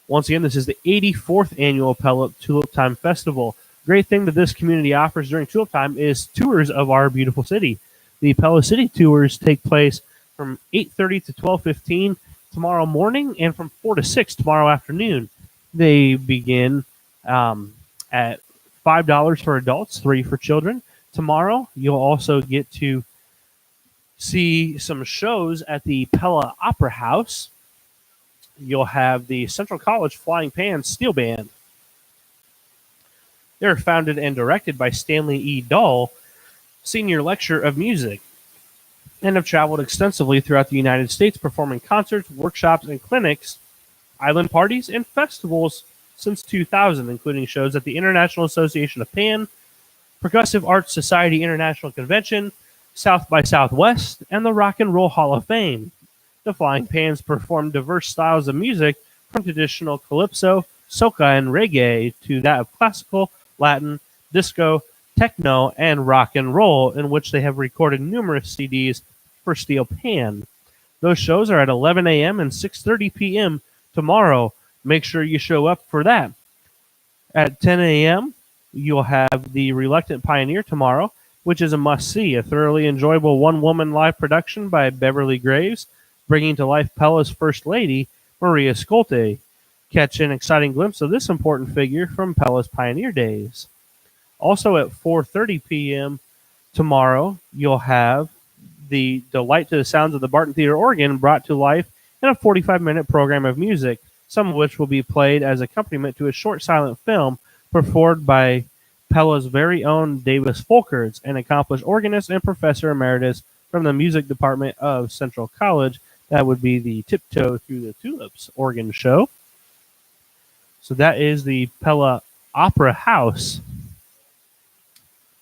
Once again, this is the 84th annual Pella Tulip Time Festival. Great thing that this community offers during Tulip Time is tours of our beautiful city. The Pella City tours take place from 8:30 to 12:15 tomorrow morning and from 4 to 6 tomorrow afternoon. They begin at $5 for adults, $3 for children. Tomorrow, you'll also get to see some shows at the Pella Opera House. You'll have the Central College Flying Pan Steel Band. They're founded and directed by Stanley E. Dahl, Senior Lecturer of Music, and have traveled extensively throughout the United States performing concerts, workshops, and clinics, island parties, and festivals since 2000, including shows at the International Association of Pan, Percussive Arts Society International Convention, South by Southwest, and the Rock and Roll Hall of Fame. The Flying Pans perform diverse styles of music from traditional calypso, soca, and reggae to that of classical, Latin, disco, techno, and rock and roll, in which they have recorded numerous CDs for Steel Pan. Those shows are at 11 a.m. and 6:30 p.m. tomorrow. Make sure you show up for that. At 10 a.m., you'll have the Reluctant Pioneer tomorrow, which is a must-see, a thoroughly enjoyable one-woman live production by Beverly Graves, bringing to life Pella's First Lady, Maria Scolte. Catch an exciting glimpse of this important figure from Pella's pioneer days. Also at 4:30 p.m. tomorrow, you'll have the Delight to the Sounds of the Barton Theater Organ brought to life in a 45-minute program of music, some of which will be played as accompaniment to a short silent film performed by Pella's very own Davis Folkerts, an accomplished organist and professor emeritus from the music department of Central College. That would be the Tiptoe Through the Tulips organ show. So that is the Pella Opera House.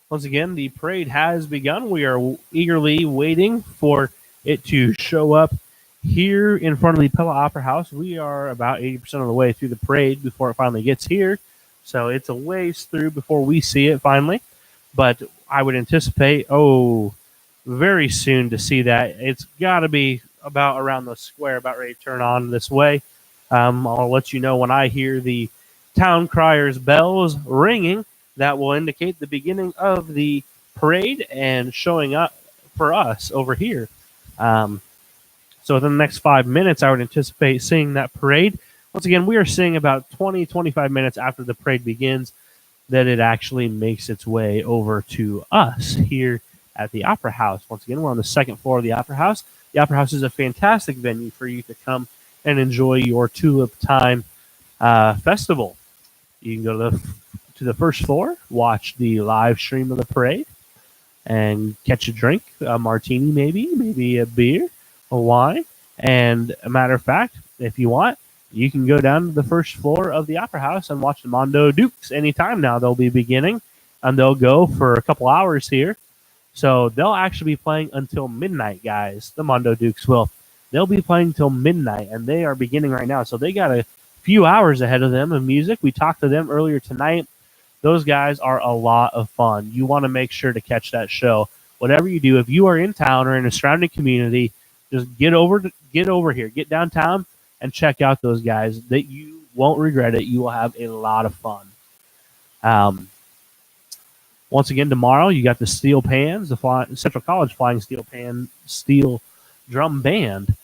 Once again, the parade has begun. We are eagerly waiting for it to show up here in front of the Pella Opera House. We are about 80% of the way through the parade before it finally gets here. So it's a ways through before we see it finally. But I would anticipate, very soon to see that. It's got to be about around the square, about ready to turn on this way. I'll let you know when I hear the town crier's bells ringing. That will indicate the beginning of the parade and showing up for us over here. So within the next 5 minutes, I would anticipate seeing that parade. Once again, we are seeing about 20, 25 minutes after the parade begins that it actually makes its way over to us here at the Opera House. Once again, we're on the second floor of the Opera House. The Opera House is a fantastic venue for you to come and enjoy your Tulip Time festival. You can go to the first floor, watch the live stream of the parade, and catch a drink, a martini maybe a beer, a wine. And a matter of fact, if you want, you can go down to the first floor of the Opera House and watch the Mondo Dukes anytime now. They'll be beginning, and they'll go for a couple hours here. So they'll actually be playing until midnight, guys. The Mondo Dukes will. They'll be playing till midnight, and they are beginning right now. So they got a few hours ahead of them of music. We talked to them earlier tonight. Those guys are a lot of fun. You want to make sure to catch that show. Whatever you do, if you are in town or in a surrounding community, just get over here, get downtown, and check out those guys. That you won't regret it. You will have a lot of fun. Once again, tomorrow you got the Steel Pans, the Central College Flying Steel Drum Band,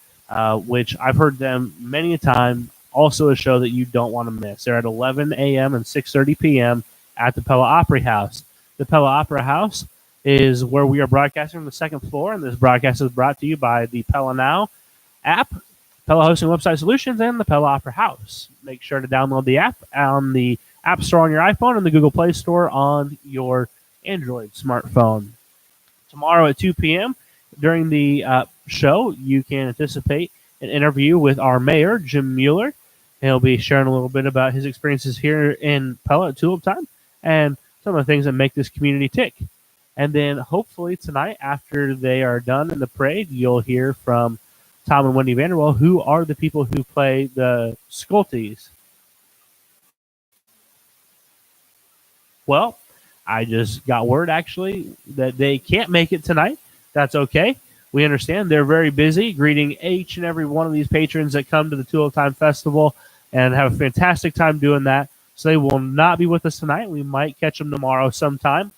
which I've heard them many a time. Also a show that you don't want to miss. They're at 11 a.m. and 6:30 p.m. at the Pella Opry House. The Pella Opera House is where we are broadcasting from the second floor, and this broadcast is brought to you by the Pella Now app, Pella Hosting Website Solutions, and the Pella Opera House. Make sure to download the app on the App Store on your iPhone and the Google Play Store on your Android smartphone. Tomorrow at 2 p.m. during the show, you can anticipate an interview with our mayor, Jim Mueller. He'll be sharing a little bit about his experiences here in Pella at Tulip Time and some of the things that make this community tick. And then hopefully tonight, after they are done in the parade, you'll hear from Tom and Wendy Vanderwell, who are the people who play the Skulties. Well, I just got word, actually, that they can't make it tonight. That's okay. We understand they're very busy greeting each and every one of these patrons that come to the Tulip Time Festival and have a fantastic time doing that. So they will not be with us tonight. We might catch them tomorrow sometime,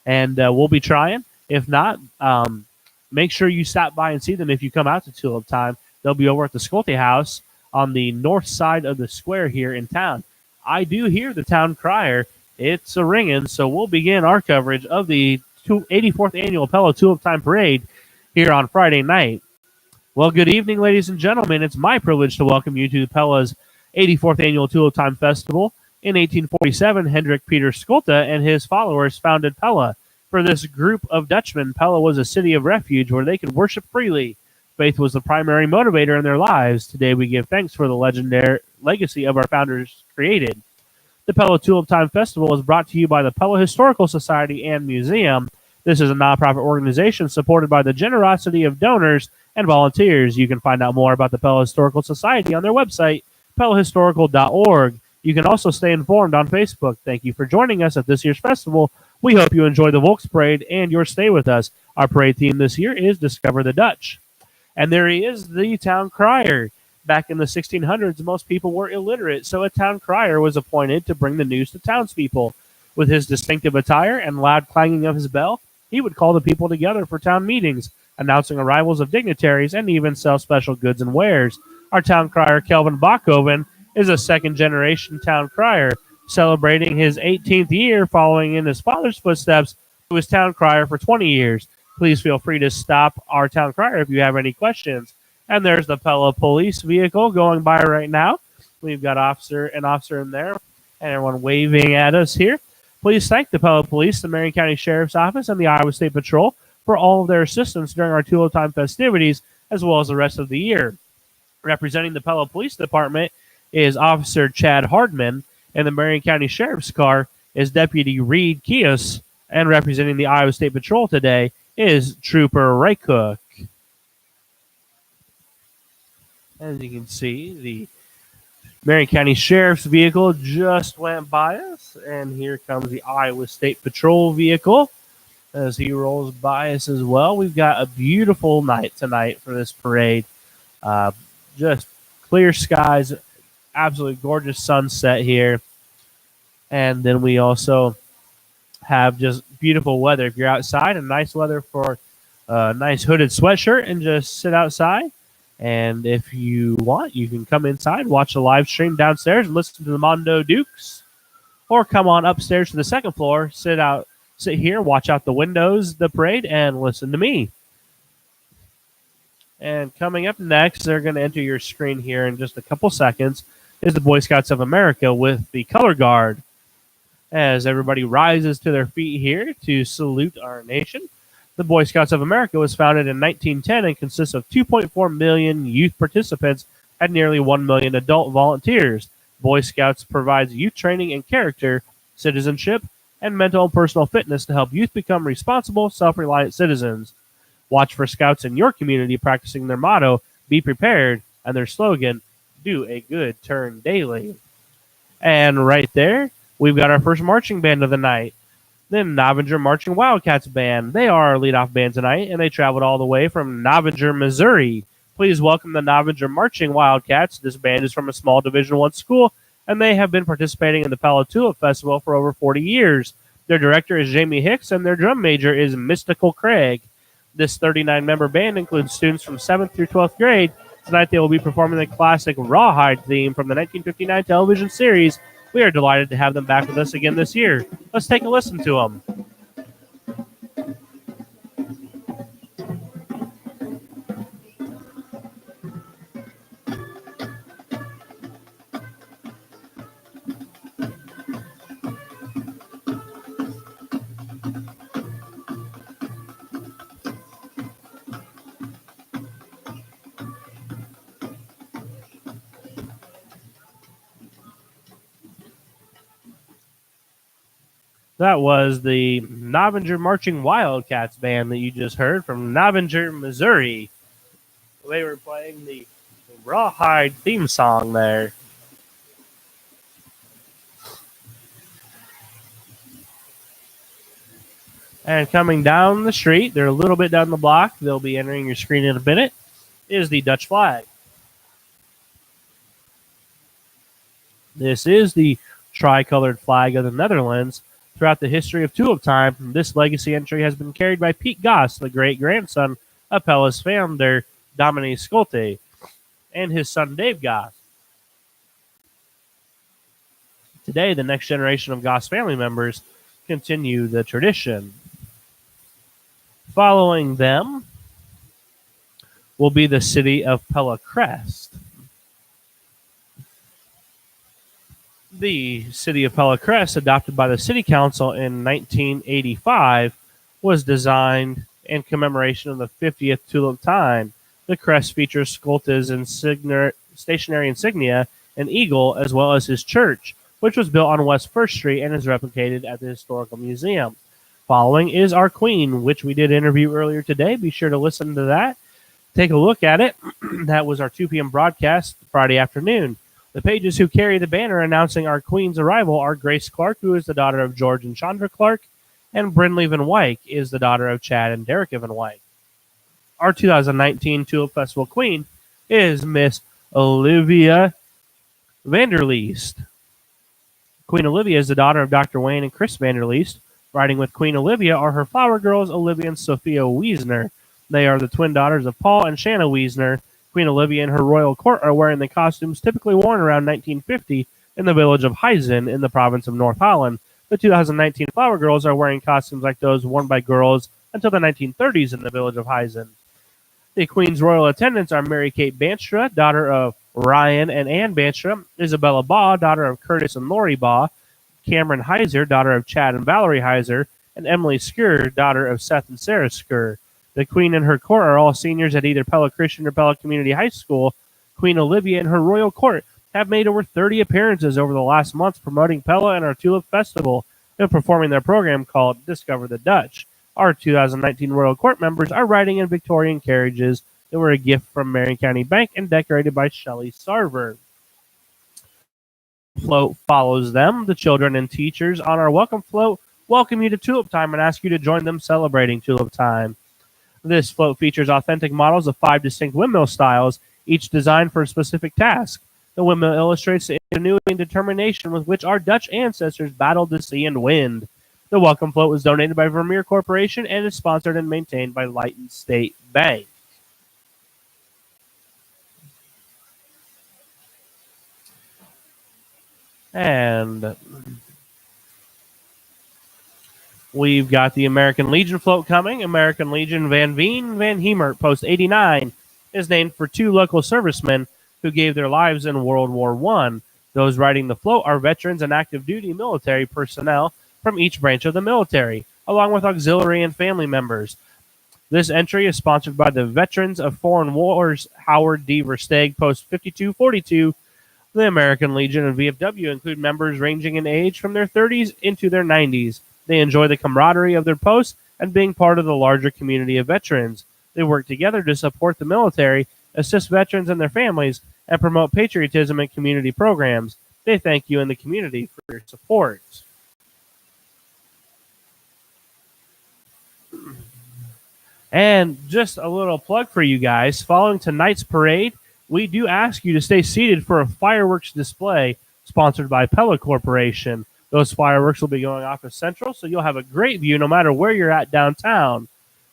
and we'll be trying. If not, make sure you stop by and see them if you come out to Tulip Time. They'll be over at the Skulty House on the north side of the square here in town. I do hear the town crier. It's a ringing, so we'll begin our coverage of the 84th Annual Pella Tulip Time Parade here on Friday night. Well, good evening, ladies and gentlemen. It's my privilege to welcome you to Pella's 84th Annual Tulip Time Festival. In 1847, Hendrik Peter Skulta and his followers founded Pella. For this group of Dutchmen, Pella was a city of refuge where they could worship freely. Faith was the primary motivator in their lives. Today we give thanks for the legendary legacy of our founders created. The Pella Tulip Time Festival is brought to you by the Pella Historical Society and Museum. This is a nonprofit organization supported by the generosity of donors and volunteers. You can find out more about the Pella Historical Society on their website, pellahistorical.org. You can also stay informed on Facebook. Thank you for joining us at this year's festival. We hope you enjoy the Volks Parade and your stay with us. Our parade theme this year is Discover the Dutch. And there he is, the town crier. Back in the 1600s, most people were illiterate, so a town crier was appointed to bring the news to townspeople. With his distinctive attire and loud clanging of his bell, he would call the people together for town meetings, announcing arrivals of dignitaries and even sell special goods and wares. Our town crier, Kelvin Bachhoven, is a second-generation town crier, celebrating his 18th year following in his father's footsteps, who was town crier for 20 years. Please feel free to stop our town crier if you have any questions. And there's the Pella police vehicle going by right now. We've got an officer in there, and everyone waving at us here. Please thank the Pella Police, the Marion County Sheriff's Office, and the Iowa State Patrol for all of their assistance during our Tulip Time festivities, as well as the rest of the year. Representing the Pella Police Department is Officer Chad Hardman, and the Marion County Sheriff's car is Deputy Reed Kios, and representing the Iowa State Patrol today is Trooper Raycook. As you can see, the Marion County Sheriff's vehicle just went by us, and here comes the Iowa State Patrol vehicle as he rolls by us as well. We've got a beautiful night tonight for this parade. Just clear skies, absolutely gorgeous sunset here. And then we also have just beautiful weather. If you're outside, and nice weather for a nice hooded sweatshirt and just sit outside. And if you want, you can come inside, watch the live stream downstairs, and listen to the Mondo Dukes. Or come on upstairs to the second floor, sit here, watch out the windows, the parade, and listen to me. And coming up next, they're going to enter your screen here in just a couple seconds, is the Boy Scouts of America with the Color Guard. As everybody rises to their feet here to salute our nation. The Boy Scouts of America was founded in 1910 and consists of 2.4 million youth participants and nearly 1 million adult volunteers. Boy Scouts provides youth training in character, citizenship, and mental and personal fitness to help youth become responsible, self-reliant citizens. Watch for Scouts in your community practicing their motto, "Be prepared," and their slogan, do a good turn daily. And right there, we've got our first marching band of the night, the Novinger Marching Wildcats Band. They are our leadoff band tonight, and they traveled all the way from Novinger, Missouri. Please welcome the Novinger Marching Wildcats. This band is from a small Division I school, and they have been participating in the Pella Tulip Festival for over 40 years. Their director is Jamie Hicks, and their drum major is Mystical Craig. This 39-member band includes students from 7th through 12th grade. Tonight they will be performing the classic Rawhide theme from the 1959 television series. We are delighted to have them back with us again this year. Let's take a listen to them. That was the Novinger Marching Wildcats Band that you just heard from Novinger, Missouri. They were playing the Rawhide theme song there. And coming down the street, they're a little bit down the block. They'll be entering your screen in a minute. Is the Dutch flag. This is the tricolored flag of the Netherlands. Throughout the history of Tulip Time, this legacy entry has been carried by Piet Goss, the great-grandson of Pella's founder, Dominique Schulte, and his son, Dave Goss. Today, the next generation of Goss family members continue the tradition. Following them will be the city of Pella Crest. The city of Pella Crest, adopted by the city council in 1985, was designed in commemoration of the 50th Tulip Time. The crest features Schulte's stationary insignia, an eagle, as well as his church, which was built on West 1st Street and is replicated at the Historical Museum. Following is our Queen, which we did interview earlier today. Be sure to listen to that. Take a look at it. That was our 2 p.m. broadcast Friday afternoon. The pages who carry the banner announcing our Queen's arrival are Grace Clark, who is the daughter of George and Chandra Clark, and Brindley Van Wyk is the daughter of Chad and Derek Van Wyk. Our 2019 Tulip Festival Queen is Miss Olivia Vanderleest. Queen Olivia is the daughter of Dr. Wayne and Chris Vanderleest. Riding with Queen Olivia are her flower girls, Olivia and Sophia Wiesner. They are the twin daughters of Paul and Shanna Wiesner. Queen Olivia and her royal court are wearing the costumes typically worn around 1950 in the village of Huizen in the province of North Holland. The 2019 flower girls are wearing costumes like those worn by girls until the 1930s in the village of Huizen. The Queen's royal attendants are Mary Kate Banstra, daughter of Ryan and Ann Banstra, Isabella Baugh, daughter of Curtis and Lori Baugh, Cameron Heiser, daughter of Chad and Valerie Heiser, and Emily Skur, daughter of Seth and Sarah Skur. The Queen and her court are all seniors at either Pella Christian or Pella Community High School. Queen Olivia and her royal court have made over 30 appearances over the last month promoting Pella and our Tulip Festival and performing their program called Discover the Dutch. Our 2019 royal court members are riding in Victorian carriages that were a gift from Marion County Bank and decorated by Shelley Sarver. Float follows them. The children and teachers on our welcome float welcome you to Tulip Time and ask you to join them celebrating Tulip Time. This float features authentic models of 5 distinct windmill styles, each designed for a specific task. The windmill illustrates the ingenuity and determination with which our Dutch ancestors battled the sea and wind. The welcome float was donated by Vermeer Corporation and is sponsored and maintained by Lighton State Bank. And we've got the American Legion float coming. American Legion Van Veen Van Hemert, Post 89, is named for 2 local servicemen who gave their lives in World War I. Those riding the float are veterans and active duty military personnel from each branch of the military, along with auxiliary and family members. This entry is sponsored by the Veterans of Foreign Wars Howard D. Versteeg, Post 5242. The American Legion and VFW include members ranging in age from their 30s into their 90s. They enjoy the camaraderie of their posts and being part of the larger community of veterans. They work together to support the military, assist veterans and their families, and promote patriotism and community programs. They thank you and the community for your support. And just a little plug for you guys. Following tonight's parade, we do ask you to stay seated for a fireworks display sponsored by Pella Corporation. Those fireworks will be going off at Central, so you'll have a great view no matter where you're at downtown.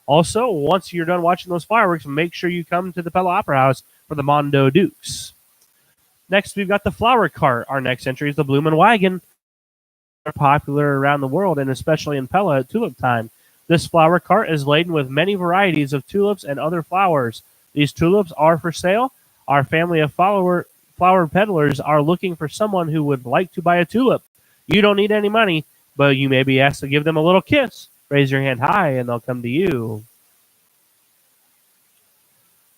Also, once you're done watching those fireworks, make sure you come to the Pella Opera House for the Mondo Dukes. Next, we've got the flower cart. Our next entry is the Bloomin' Wagon. They're popular around the world, and especially in Pella at tulip time. This flower cart is laden with many varieties of tulips and other flowers. These tulips are for sale. Our family of flower peddlers are looking for someone who would like to buy a tulip. You don't need any money, but you may be asked to give them a little kiss. Raise your hand high, and they'll come to you.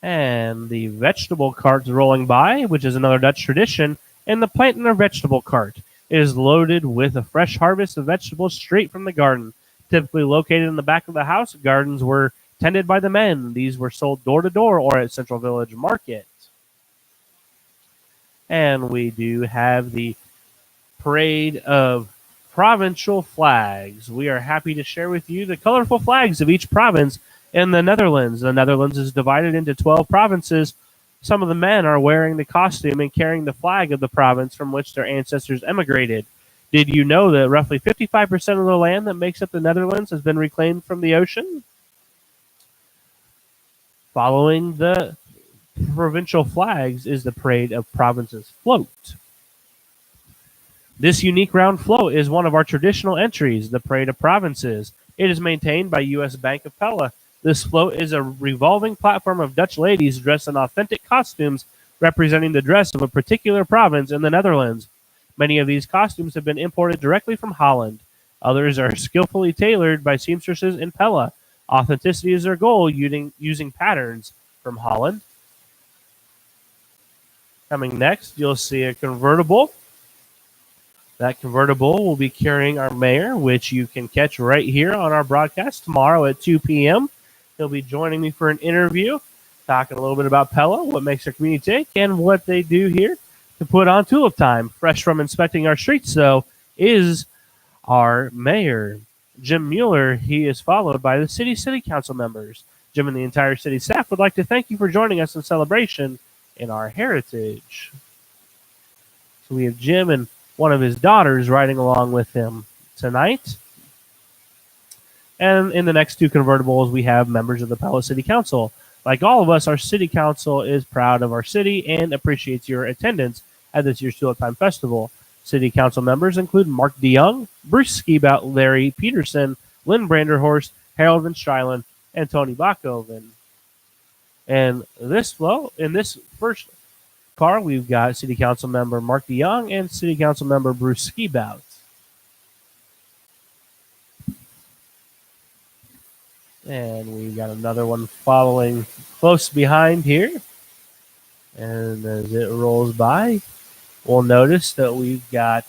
And the vegetable cart's rolling by, which is another Dutch tradition, and the plantain or vegetable cart is loaded with a fresh harvest of vegetables straight from the garden. Typically located in the back of the house, gardens were tended by the men. These were sold door to door or at Central Village Market. And we do have the parade of provincial flags. We are happy to share with you the colorful flags of each province in the Netherlands. The Netherlands is divided into 12 provinces. Some of the men are wearing the costume and carrying the flag of the province from which their ancestors emigrated. Did you know that roughly 55% of the land that makes up the Netherlands has been reclaimed from the ocean? Following the provincial flags is the Parade of Provinces float. This unique round float is one of our traditional entries, the Parade of Provinces. It is maintained by U.S. Bank of Pella. This float is a revolving platform of Dutch ladies dressed in authentic costumes representing the dress of a particular province in the Netherlands. Many of these costumes have been imported directly from Holland. Others are skillfully tailored by seamstresses in Pella. Authenticity is their goal, using patterns from Holland. Coming next, you'll see a convertible. That convertible will be carrying our mayor, which you can catch right here on our broadcast tomorrow at 2 p.m. He'll be joining me for an interview, talking a little bit about Pella, what makes our community tick, and what they do here to put on tulip time. Fresh from inspecting our streets, though, is our mayor, Jim Mueller. He is followed by the city council members. Jim and the entire city staff would like to thank you for joining us in celebration in our heritage. So we have Jim and one of his daughters riding along with him tonight. And in the next two convertibles, we have members of the Pella City Council. Like all of us, our city council is proud of our city and appreciates your attendance at this year's Tulip Time Festival. City council members include Mark DeYoung, Bruce Skiebout, Larry Peterson, Lynn Branderhorst, Harold Van Strylen, and Tony Bachhoven. And in this first car, we've got City Council member Mark DeYoung and City Council member Bruce Skiebout. And we've got another one following close behind here. And as it rolls by, we'll notice that we've got,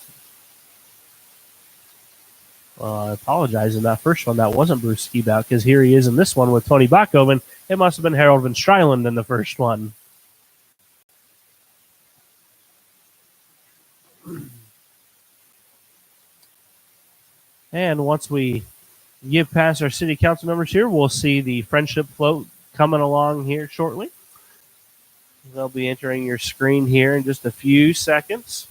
I apologize, in that first one, that wasn't Bruce Skiebout, because here he is in this one with Tony Bachhoven. It must have been Harold Van Strylen in the first one. And once we get past our city council members here, we'll see the friendship float coming along here shortly. They'll be entering your screen here in just a few seconds.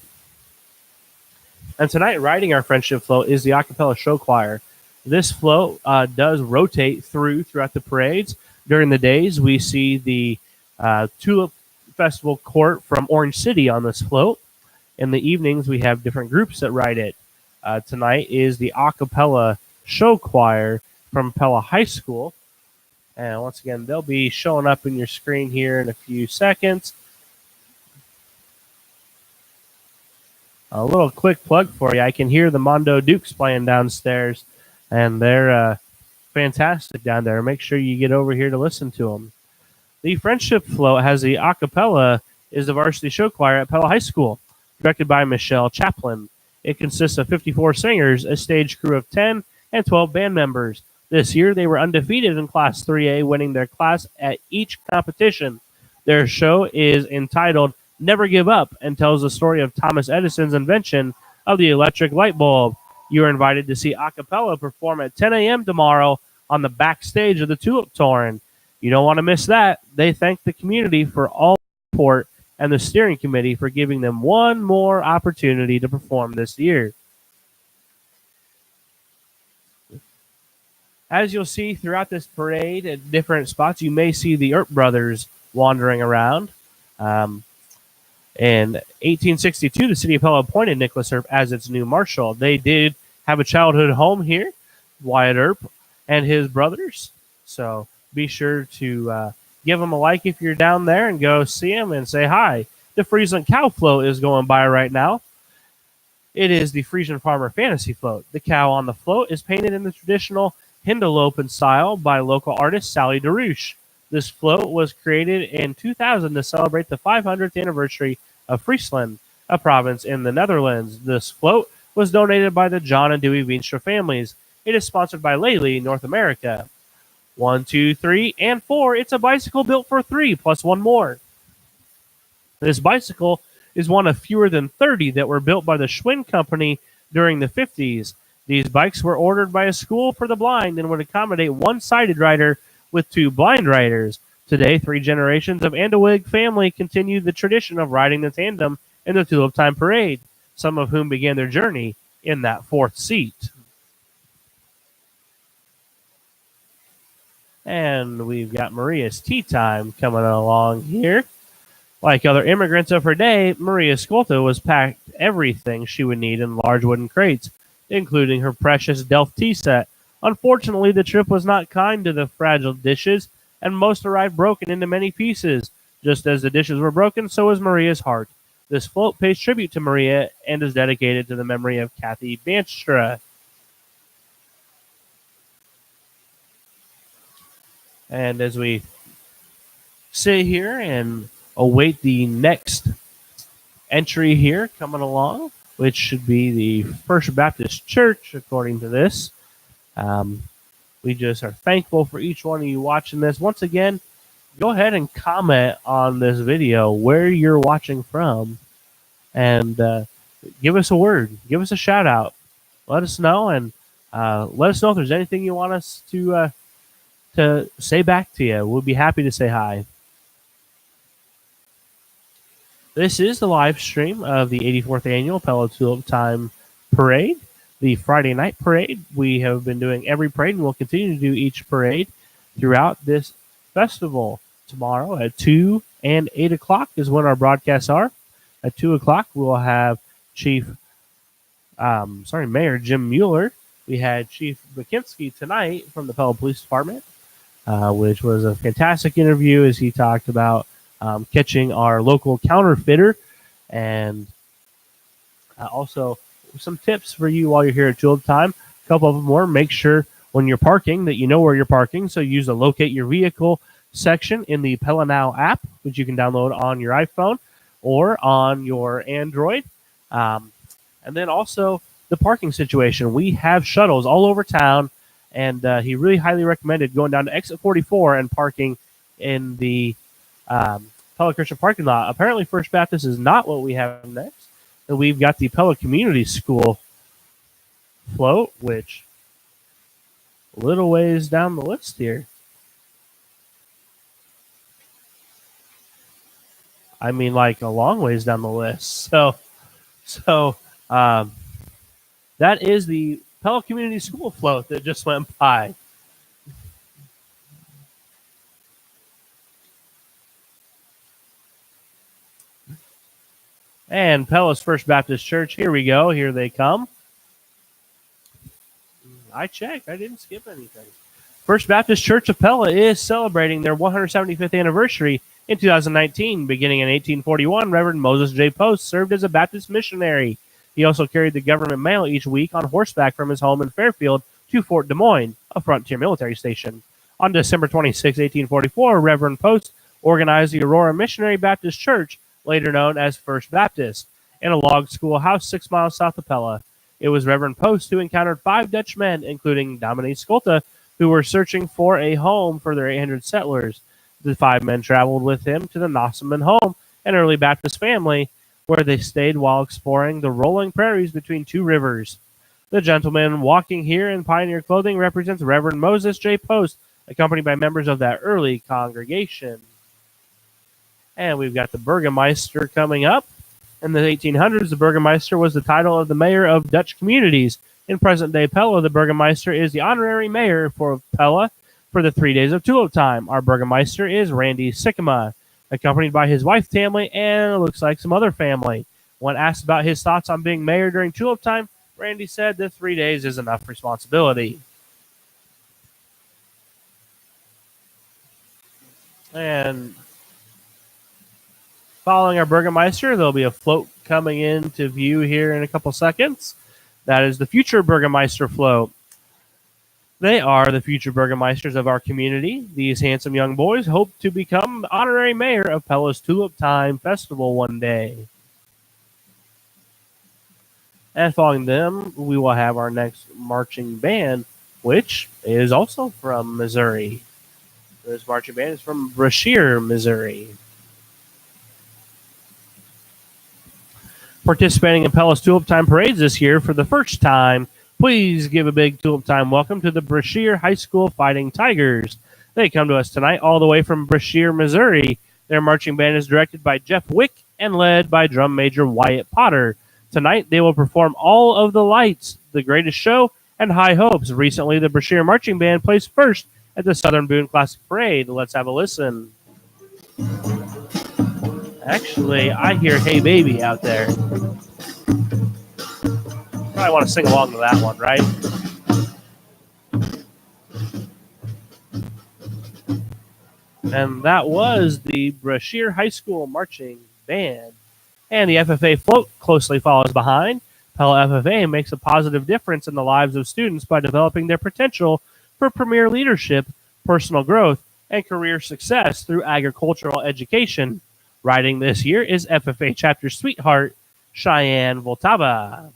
And tonight, riding our friendship float is the Acapella Show Choir. This float does rotate throughout the parades. During the days, we see the Tulip Festival Court from Orange City on this float. In the evenings, we have different groups that ride it. Tonight is the Acapella Show Choir from Pella High School. And once again, they'll be showing up in your screen here in a few seconds. A little quick plug for you. I can hear the Mondo Dukes playing downstairs, and they're fantastic down there. Make sure you get over here to listen to them. The Friendship Float has the acapella is the varsity show choir at Pella High School, directed by Michelle Chaplin. It consists of 54 singers, a stage crew of 10, and 12 band members. This year, they were undefeated in Class 3A, winning their class at each competition. Their show is entitled Never Give Up and tells the story of Thomas Edison's invention of the electric light bulb. You are invited to see a cappella perform at 10 a.m. tomorrow on the backstage of the Tulip Tour. You don't want to miss that. They thank the community for all support and the steering committee for giving them one more opportunity to perform this year. As you'll see throughout this parade at different spots, you may see the Earp brothers wandering around. In 1862, the city of Pella appointed Nicholas Earp as its new marshal. They did have a childhood home here, Wyatt Earp and his brothers. So be sure to give them a like if you're down there and go see them and say hi. The Friesland Cow Float is going by right now. It is the Friesland Farmer Fantasy Float. The cow on the float is painted in the traditional Hindelopen style by local artist Sally DeRouche. This float was created in 2000 to celebrate the 500th anniversary of Friesland, a province in the Netherlands. This float was donated by the John and Dewey Veenstra families. It is sponsored by Lely, North America. 1, 2, 3, and 4. It's a bicycle built for 3 plus one more. This bicycle is one of fewer than 30 that were built by the Schwinn Company during the 50s. These bikes were ordered by a school for the blind and would accommodate one-sighted rider with 2 blind riders. Today, 3 generations of Andewig family continue the tradition of riding the tandem in the Tulip Time Parade, some of whom began their journey in that 4th seat. And we've got Maria's tea time coming along here. Like other immigrants of her day, Maria Skolta was packed everything she would need in large wooden crates, including her precious Delft tea set. Unfortunately, the trip was not kind to the fragile dishes, and most arrived broken into many pieces. Just as the dishes were broken, so was Maria's heart. This float pays tribute to Maria and is dedicated to the memory of Kathy Banstra. And as we sit here and await the next entry here coming along, which should be the First Baptist Church, according to this. We just are thankful for each one of you watching this. Once again, go ahead and comment on this video where you're watching from, and give us a word. Give us a shout out. Let us know, and let us know if there's anything you want us to say back to you. We'll be happy to say hi. This is the live stream of the 84th Annual Pella Tulip Time Parade, the Friday night parade. We have been doing every parade, and we'll continue to do each parade throughout this festival. Tomorrow at 2 and 8 o'clock is when our broadcasts are. At 2 o'clock, we'll have Mayor Jim Mueller. We had Chief Bakinski tonight from the Pella Police Department, which was a fantastic interview as he talked about catching our local counterfeiter, and also some tips for you while you're here at Tulip Time. A couple of them more. Make sure when you're parking that you know where you're parking, so use the Locate Your Vehicle section in the Pella Now app, which you can download on your iPhone or on your Android. And then also the parking situation. We have shuttles all over town, and he really highly recommended going down to exit 44 and parking in the Pella Christian parking lot. Apparently, First Baptist is not what we have next. And we've got the Pella Community School float, which a little ways down the list here. I mean, like a long ways down the list. So that is the Pella Community School float that just went by. And Pella's First Baptist Church, here we go. Here they come. I checked. I didn't skip anything. First Baptist Church of Pella is celebrating their 175th anniversary in 2019. Beginning in 1841, Reverend Moses J. Post served as a Baptist missionary. He also carried the government mail each week on horseback from his home in Fairfield to Fort Des Moines, a frontier military station. On December 26, 1844, Reverend Post organized the Aurora Missionary Baptist Church, later known as First Baptist, in a log schoolhouse 6 miles south of Pella. It was Reverend Post who encountered 5 Dutch men, including Dominique Skolta, who were searching for a home for their 800 settlers. The 5 men traveled with him to the Nossaman home an early Baptist family, where they stayed while exploring the rolling prairies between two rivers. The gentleman walking here in pioneer clothing represents Reverend Moses J. Post, accompanied by members of that early congregation. And we've got the Burgermeister coming up. In the 1800s, the Burgermeister was the title of the mayor of Dutch communities. In present-day Pella, the Burgermeister is the honorary mayor for Pella for the 3 days of Tulip Time. Our Burgermeister is Randy Sycama, accompanied by his wife Tammy and it looks like some other family. When asked about his thoughts on being mayor during Tulip Time, Randy said that 3 days is enough responsibility. And following our Burgermeister, there'll be a float coming into view here in a couple seconds. That is the future Burgermeister float. They are the future Burgermeisters of our community. These handsome young boys hope to become honorary mayor of Pella's Tulip Time Festival one day. And following them, we will have our next marching band, which is also from Missouri. This marching band is from Brashear, Missouri. Participating in Pella's Tulip Time parades this year for the first time, please give a big Tulip Time welcome to the Brashear High School Fighting Tigers. They come to us tonight all the way from Brashear, Missouri. Their marching band is directed by Jeff Wick and led by drum major Wyatt Potter. Tonight, they will perform All of the Lights, The Greatest Show, and High Hopes. Recently, the Brashear Marching Band placed first at the Southern Boone Classic Parade. Let's have a listen. Actually, I hear Hey Baby out there. Probably want to sing along to that one, right? And that was the Brashear High School Marching Band. And the FFA float closely follows behind. Pella FFA makes a positive difference in the lives of students by developing their potential for premier leadership, personal growth, and career success through agricultural education. Riding this year is FFA Chapter Sweetheart, Cheyenne Voltava.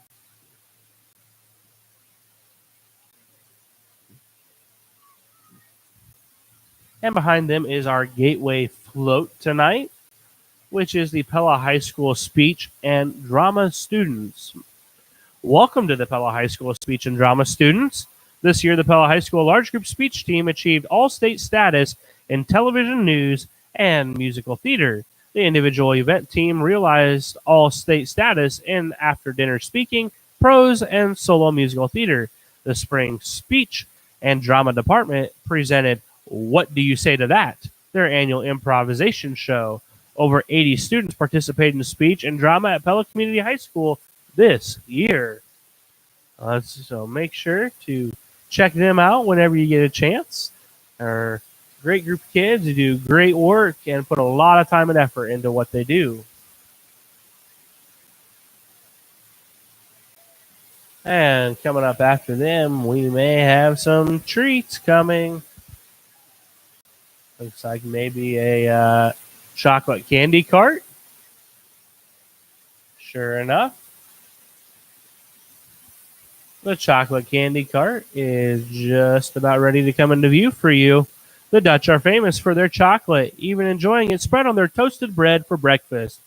And behind them is our Gateway float tonight, which is the Pella High School Speech and Drama students. Welcome to the Pella High School Speech and Drama students. This year, the Pella High School Large Group Speech Team achieved all-state status in television, news, and musical theater. The individual event team realized all-state status in after-dinner speaking, prose, and solo musical theater. The spring speech and drama department presented What Do You Say to That?, their annual improvisation show. Over 80 students participated in speech and drama at Pella Community High School this year. So make sure to check them out whenever you get a chance. They're a great group of kids who do great work and put a lot of time and effort into what they do. And coming up after them, we may have some treats coming. Looks like maybe a chocolate candy cart. Sure enough, the chocolate candy cart is just about ready to come into view for you. The Dutch are famous for their chocolate, even enjoying it spread on their toasted bread for breakfast.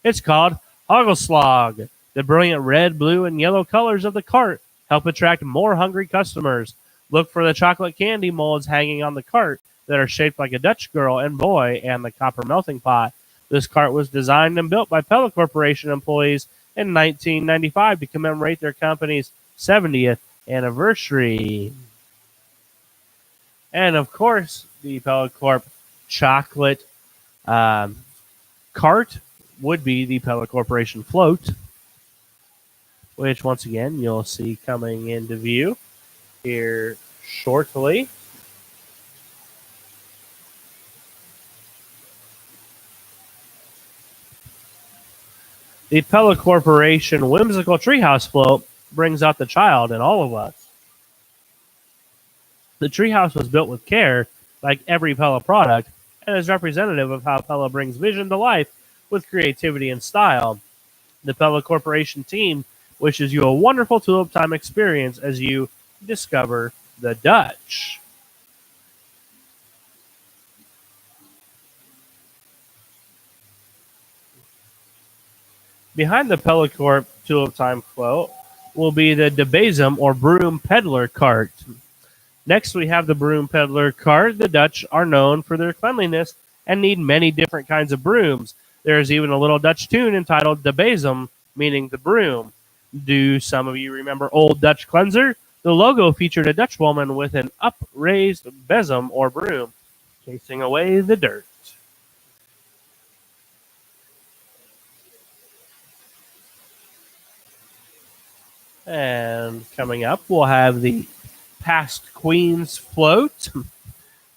It's called hagelslag. The brilliant red, blue, and yellow colors of the cart help attract more hungry customers. Look for the chocolate candy molds hanging on the cart that are shaped like a Dutch girl and boy and the copper melting pot. This cart was designed and built by Pella Corporation employees in 1995 to commemorate their company's 70th anniversary. And of course, the Pella Corp chocolate cart would be the Pella Corporation float, which once again you'll see coming into view here shortly. The Pella Corporation whimsical treehouse float brings out the child in all of us. The treehouse was built with care, like every Pella product, and is representative of how Pella brings vision to life with creativity and style. The Pella Corporation team wishes you a wonderful Tulip Time experience as you discover the Dutch. Behind the Pellicorp Tulip Time float will be the Debasum or Broom Peddler cart. Next, we have the Broom Peddler cart. The Dutch are known for their cleanliness and need many different kinds of brooms. There is even a little Dutch tune entitled De Bezem, meaning the broom. Do some of you remember Old Dutch Cleanser? The logo featured a Dutch woman with an upraised besom or broom, chasing away the dirt. And coming up, we'll have the Past Queens float.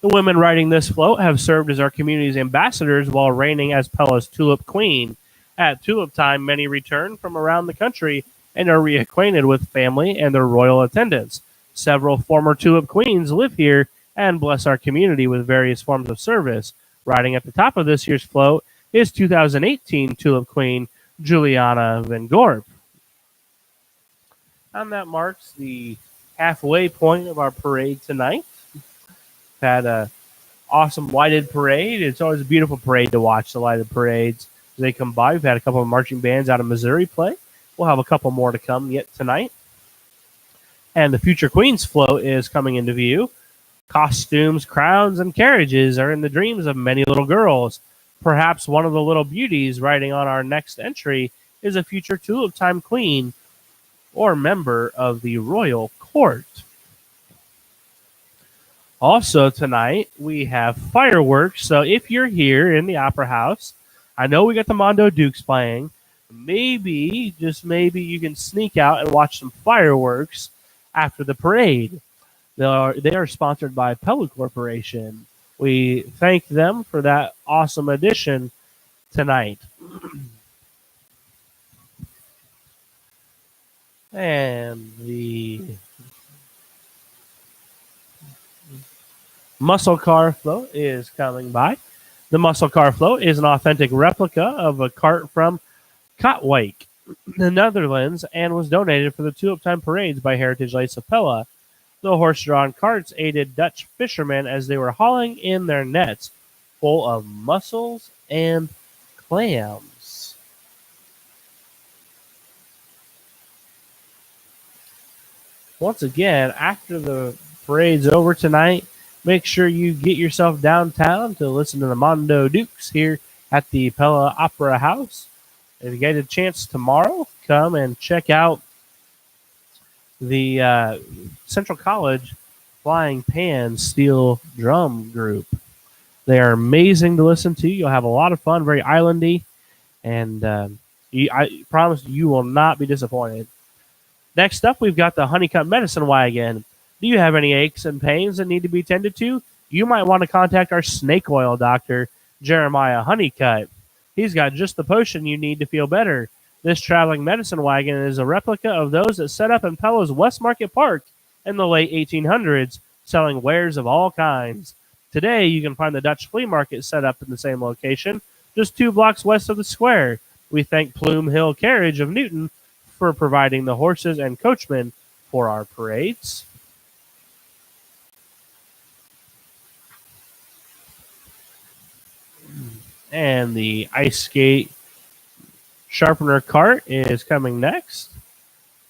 The women riding this float have served as our community's ambassadors while reigning as Pella's Tulip Queen. At Tulip Time, many return from around the country and are reacquainted with family and their royal attendants. Several former Tulip Queens live here and bless our community with various forms of service. Riding at the top of this year's float is 2018 Tulip Queen Juliana Van Gorp. And that marks the halfway point of our parade tonight. Had a awesome lighted parade. It's always a beautiful parade to watch, the lighted parades as they come by. We've had a couple of marching bands out of Missouri play. We'll have a couple more to come yet tonight. And the Future Queens float is coming into view. Costumes, crowns, and carriages are in the dreams of many little girls. Perhaps one of the little beauties riding on our next entry is a future Tulip Time Queen or member of the royal court. Also tonight, we have fireworks. So if you're here in the Opera House, I know we got the Mondo Dukes playing. Maybe, just maybe, you can sneak out and watch some fireworks after the parade. They are sponsored by Pella Corporation. We thank them for that awesome addition tonight. And the Muscle Car float is coming by. The Muscle Car float is an authentic replica of a cart from Katwijk, the Netherlands, and was donated for the Tulip Time parades by Heritage Lights of Pella. The horse-drawn carts aided Dutch fishermen as they were hauling in their nets full of mussels and clams. Once again, after the parade's over tonight, make sure you get yourself downtown to listen to the Mondo Dukes here at the Pella Opera House. If you get a chance tomorrow, come and check out the Central College Flying Pan Steel Drum Group. They are amazing to listen to. You'll have a lot of fun, very islandy, and I promise you will not be disappointed. Next up, we've got the Honeycut Medicine Wagon. Do you have any aches and pains that need to be tended to? You might want to contact our snake oil doctor, Jeremiah Honeycutt. He's got just the potion you need to feel better. This traveling medicine wagon is a replica of those that set up in Pella's West Market Park in the late 1800s, selling wares of all kinds. Today, you can find the Dutch flea market set up in the same location, just 2 blocks west of the square. We thank Plume Hill Carriage of Newton for providing the horses and coachmen for our parades. And the ice skate sharpener cart is coming next.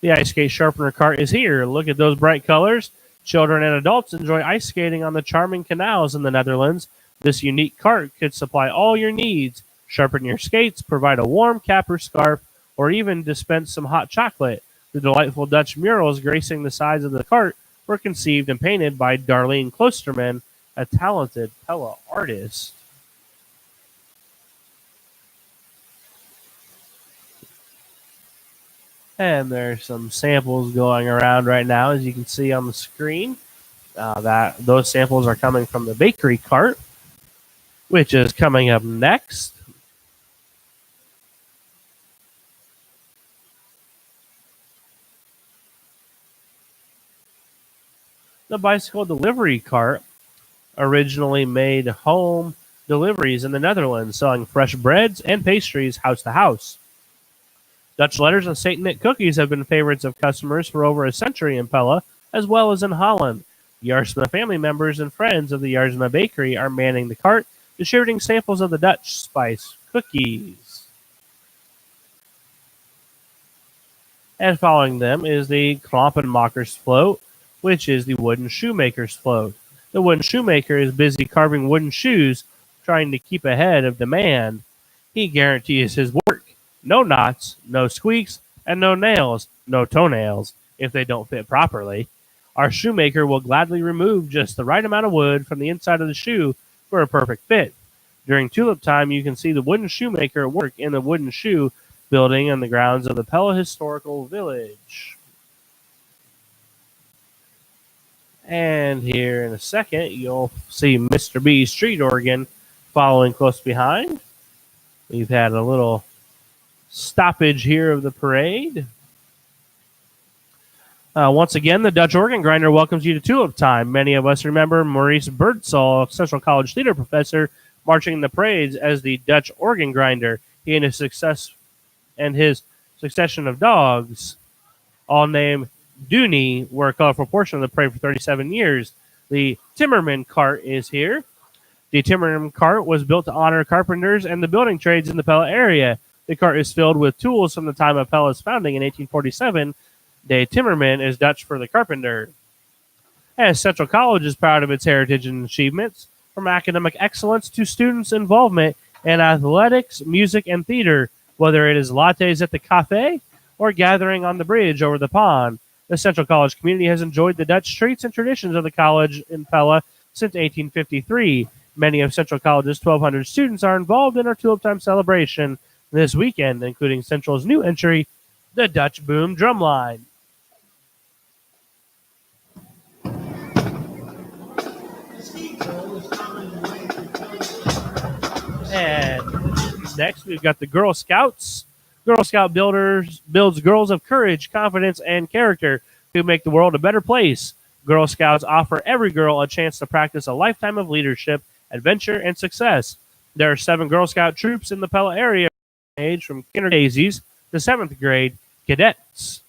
The ice skate sharpener cart is here. Look at those bright colors. Children and adults enjoy ice skating on the charming canals in the Netherlands. This unique cart could supply all your needs. Sharpen your skates, provide a warm cap or scarf, or even dispense some hot chocolate. The delightful Dutch murals gracing the sides of the cart were conceived and painted by Darlene Klosterman, a talented Pella artist. And there's some samples going around right now, as you can see on the screen. Those samples are coming from the bakery cart, which is coming up next. The bicycle delivery cart originally made home deliveries in the Netherlands, selling fresh breads and pastries house to house. Dutch letters and Saint Nick cookies have been favorites of customers for over a century in Pella, as well as in Holland. Jarsma family members and friends of the Jarsma Bakery are manning the cart, distributing samples of the Dutch spice cookies. And following them is the Kloppenmacher's float, which is the wooden shoemaker's float. The wooden shoemaker is busy carving wooden shoes, trying to keep ahead of demand. He guarantees his work. No knots, no squeaks, and no nails, no toenails, if they don't fit properly. Our shoemaker will gladly remove just the right amount of wood from the inside of the shoe for a perfect fit. During tulip time, you can see the wooden shoemaker at work in the wooden shoe building on the grounds of the Pella Historical Village. And here in a second, you'll see Mr. B Street Organ following close behind. We've had a little stoppage here of the parade. Once again, the Dutch Organ Grinder welcomes you to Tulip Time. Many of us remember Maurice Birdsall, Central College theater professor, marching in the parades as the Dutch Organ Grinder. He and his succession of dogs, all named Dooney, were a colorful portion of the parade for 37 years. The Timmerman cart is here. The Timmerman cart was built to honor carpenters and the building trades in the Pella area. The cart is filled with tools from the time of Pella's founding in 1847. De Timmerman is Dutch for the carpenter. As Central College is proud of its heritage and achievements, from academic excellence to students' involvement in athletics, music, and theater, whether it is lattes at the cafe or gathering on the bridge over the pond. The Central College community has enjoyed the Dutch treats and traditions of the college in Pella since 1853. Many of Central College's 1,200 students are involved in our Tulip Time celebration this weekend, including Central's new entry, the Dutch Boom Drumline. And next, we've got the Girl Scouts. Girl Scout builds girls of courage, confidence, and character who make the world a better place. Girl Scouts offer every girl a chance to practice a lifetime of leadership, adventure, and success. There are 7 Girl Scout troops in the Pella area, age from daisies to 7th grade cadets.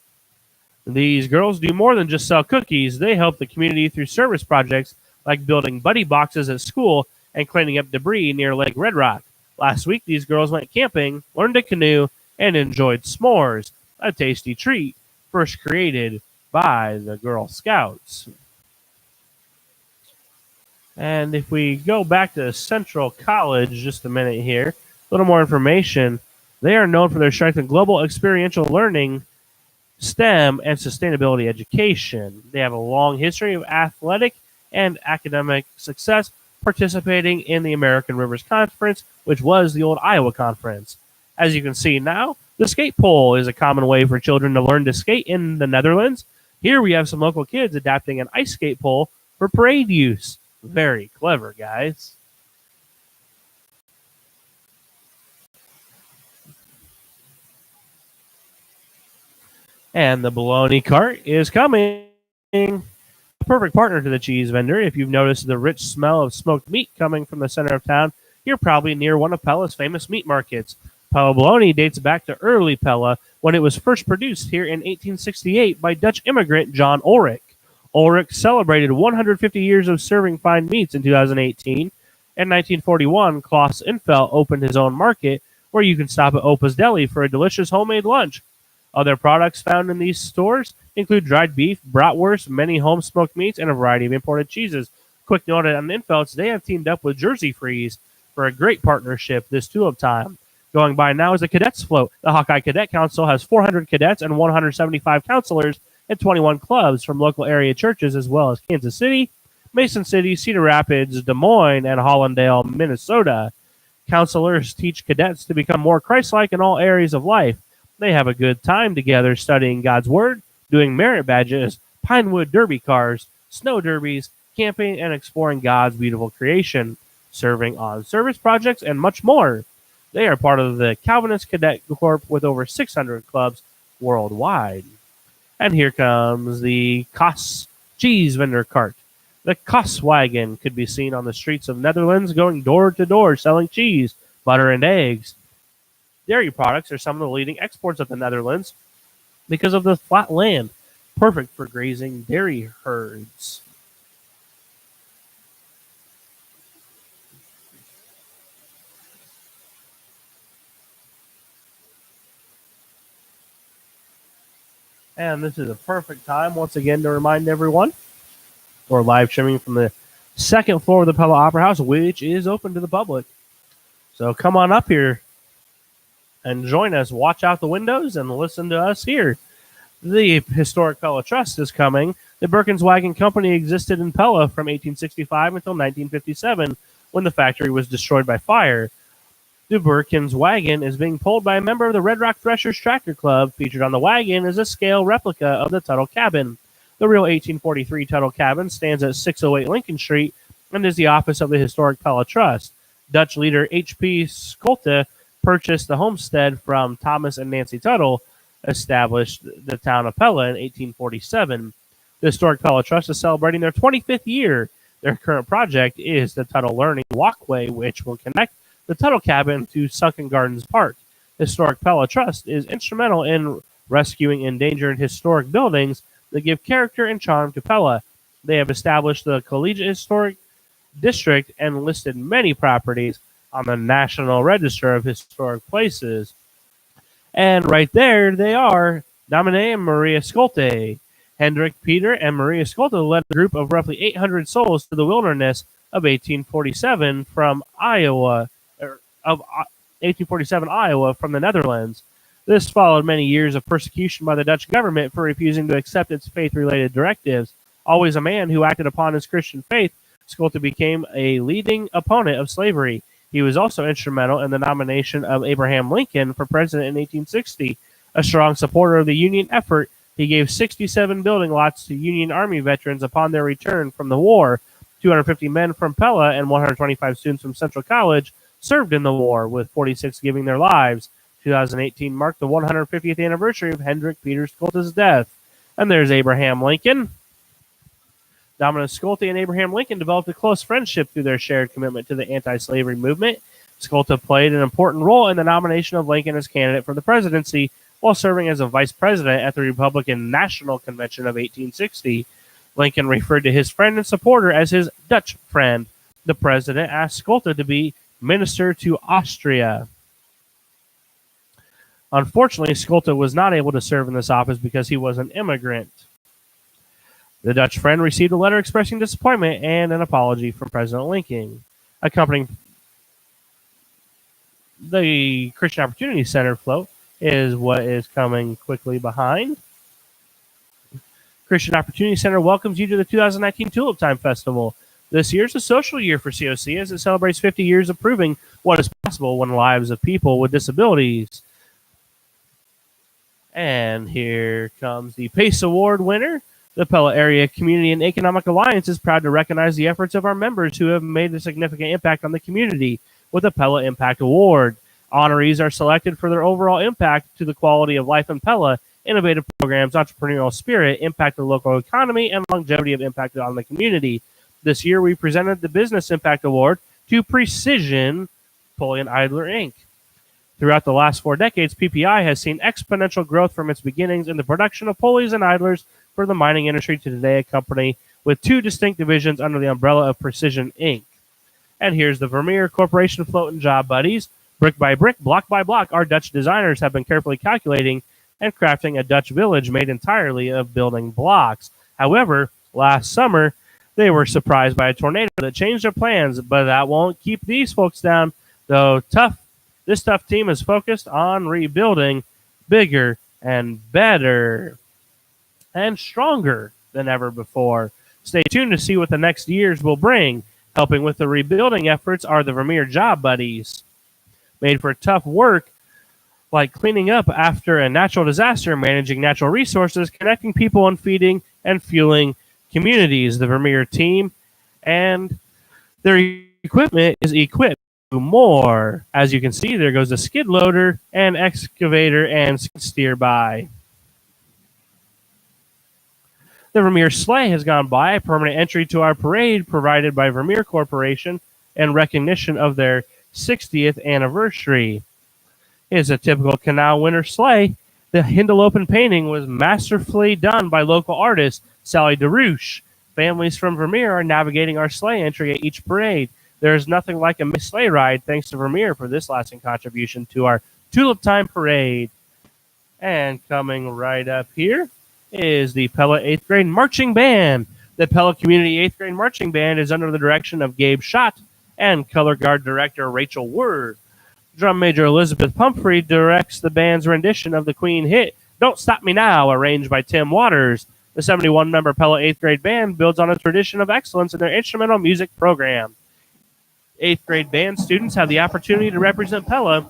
These girls do more than just sell cookies. They help the community through service projects like building buddy boxes at school and cleaning up debris near Lake Red Rock. Last week, these girls went camping, learned to canoe, and enjoyed s'mores, a tasty treat first created by the Girl Scouts. And if we go back to Central College just a minute here, a little more information. They are known for their strength in global experiential learning, STEM, and sustainability education. They have a long history of athletic and academic success, participating in the American Rivers Conference, which was the old Iowa Conference. As you can see now, the skate pole is a common way for children to learn to skate in the Netherlands. Here we have some local kids adapting an ice skate pole for parade use. Very clever, guys. And the bologna cart is coming. A perfect partner to the cheese vendor. If you've noticed the rich smell of smoked meat coming from the center of town, you're probably near one of Pella's famous meat markets. Pella bologna dates back to early Pella when it was first produced here in 1868 by Dutch immigrant John Ulrich. Ulrich celebrated 150 years of serving fine meats in 2018. In 1941, Klaus Infeld opened his own market where you can stop at Opa's Deli for a delicious homemade lunch. Other products found in these stores include dried beef, bratwurst, many home smoked meats, and a variety of imported cheeses. Quick note on Infelds, they have teamed up with Jersey Freeze for a great partnership this Tulip Time. Going by now is the Cadets Float. The Hawkeye Cadet Council has 400 cadets and 175 counselors and 21 clubs from local area churches as well as Kansas City, Mason City, Cedar Rapids, Des Moines, and Hollandale, Minnesota. Counselors teach cadets to become more Christ-like in all areas of life. They have a good time together studying God's Word, doing merit badges, Pinewood Derby cars, snow derbies, camping, and exploring God's beautiful creation, serving on service projects, and much more. They are part of the Calvinist Cadet Corps with over 600 clubs worldwide. And here comes the Kos cheese vendor cart. The Kos wagon could be seen on the streets of Netherlands going door to door selling cheese, butter, and eggs. Dairy products are some of the leading exports of the Netherlands because of the flat land, perfect for grazing dairy herds. And this is a perfect time, once again, to remind everyone we're live streaming from the second floor of the Pella Opera House, which is open to the public. So come on up here and join us. Watch out the windows and listen to us here. The historic Pella Trust is coming. The Birkins Wagon Company existed in Pella from 1865 until 1957, when the factory was destroyed by fire. The Birkins wagon is being pulled by a member of the Red Rock Threshers Tractor Club. Featured on the wagon is a scale replica of the Tuttle cabin. The real 1843 Tuttle cabin stands at 608 Lincoln Street and is the office of the historic Pella Trust. Dutch leader H.P. Schulte purchased the homestead from Thomas and Nancy Tuttle, established the town of Pella in 1847. The historic Pella Trust is celebrating their 25th year. Their current project is the Tuttle Learning Walkway, which will connect the Tuttle cabin to Sunken Gardens Park. The historic Pella Trust is instrumental in rescuing endangered historic buildings that give character and charm to Pella. They have established the Collegiate Historic District and listed many properties on the National Register of Historic Places. And right there they are, Domine and Maria Schulte. Hendrik Peter and Maria Schulte led a group of roughly 800 souls to the wilderness of 1847 from Iowa, of 1847 Iowa from the Netherlands. This followed many years of persecution by the Dutch government for refusing to accept its faith-related directives. Always a man who acted upon his Christian faith, Schulte became a leading opponent of slavery. He was also instrumental in the nomination of Abraham Lincoln for president in 1860. A strong supporter of the Union effort, he gave 67 building lots to Union Army veterans upon their return from the war. 250 men from Pella and 125 students from Central College served in the war, with 46 giving their lives. 2018 marked the 150th anniversary of Hendrik Peter Schulte's death. And there's Abraham Lincoln. Dominic Schulte and Abraham Lincoln developed a close friendship through their shared commitment to the anti-slavery movement. Schulte played an important role in the nomination of Lincoln as candidate for the presidency while serving as a vice president at the Republican National Convention of 1860. Lincoln referred to his friend and supporter as his Dutch friend. The president asked Schulte to be minister to Austria. Unfortunately, Schulte was not able to serve in this office because he was an immigrant. The Dutch friend received a letter expressing disappointment and an apology from President Lincoln. Accompanying the Christian Opportunity Center float is what is coming quickly behind. Christian Opportunity Center welcomes you to the 2019 Tulip Time Festival. This year's a social year for COC as it celebrates 50 years of proving what is possible when lives of people with disabilities. And here comes the PACE Award winner. The Pella Area Community and Economic Alliance is proud to recognize the efforts of our members who have made a significant impact on the community with the Pella Impact Award. Honorees are selected for their overall impact to the quality of life in Pella, innovative programs, entrepreneurial spirit, impact on the local economy, and longevity of impact on the community. This year, we presented the Business Impact Award to Precision Pulley and Idler, Inc. Throughout the last 4 decades, PPI has seen exponential growth from its beginnings in the production of pulleys and idlers for the mining industry to today, a company with 2 distinct divisions under the umbrella of Precision, Inc. And here's the Vermeer Corporation Float and Job Buddies. Brick by brick, block by block, our Dutch designers have been carefully calculating and crafting a Dutch village made entirely of building blocks. However, last summer, they were surprised by a tornado that changed their plans, but that won't keep these folks down. Though this tough team is focused on rebuilding bigger and better and stronger than ever before. Stay tuned to see what the next years will bring. Helping with the rebuilding efforts are the Vermeer Job Buddies. Made for tough work like cleaning up after a natural disaster, managing natural resources, connecting people, and feeding and fueling communities. The Vermeer team and their equipment is equipped to do more. As you can see, there goes the skid loader and excavator and skid steer by. The Vermeer sleigh has gone by, a permanent entry to our parade provided by Vermeer Corporation in recognition of their 60th anniversary. It is a typical canal winter sleigh. The Hindelopen painting was masterfully done by local artist Sally DeRouche. Families from Vermeer are navigating our sleigh entry at each parade. There is nothing like a sleigh ride thanks to Vermeer for this lasting contribution to our Tulip Time Parade. And coming right up here is the Pella 8th grade marching band. The Pella Community 8th grade marching band is under the direction of Gabe Schott and color guard director Rachel Word. Drum major Elizabeth Pumphrey directs the band's rendition of the Queen hit Don't Stop Me Now, arranged by Tim Waters. The 71-member Pella 8th grade band builds on a tradition of excellence in their instrumental music program. 8th grade band students have the opportunity to represent Pella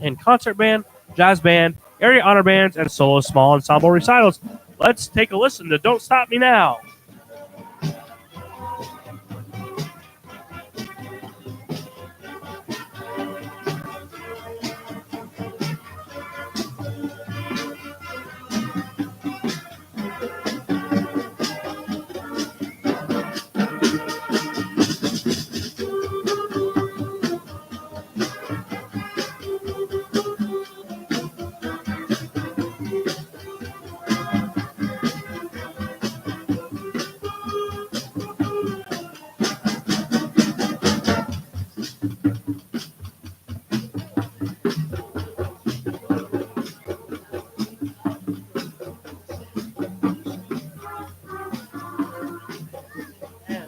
in concert band, jazz band, area honor bands, and solo small ensemble recitals. Let's take a listen to Don't Stop Me Now.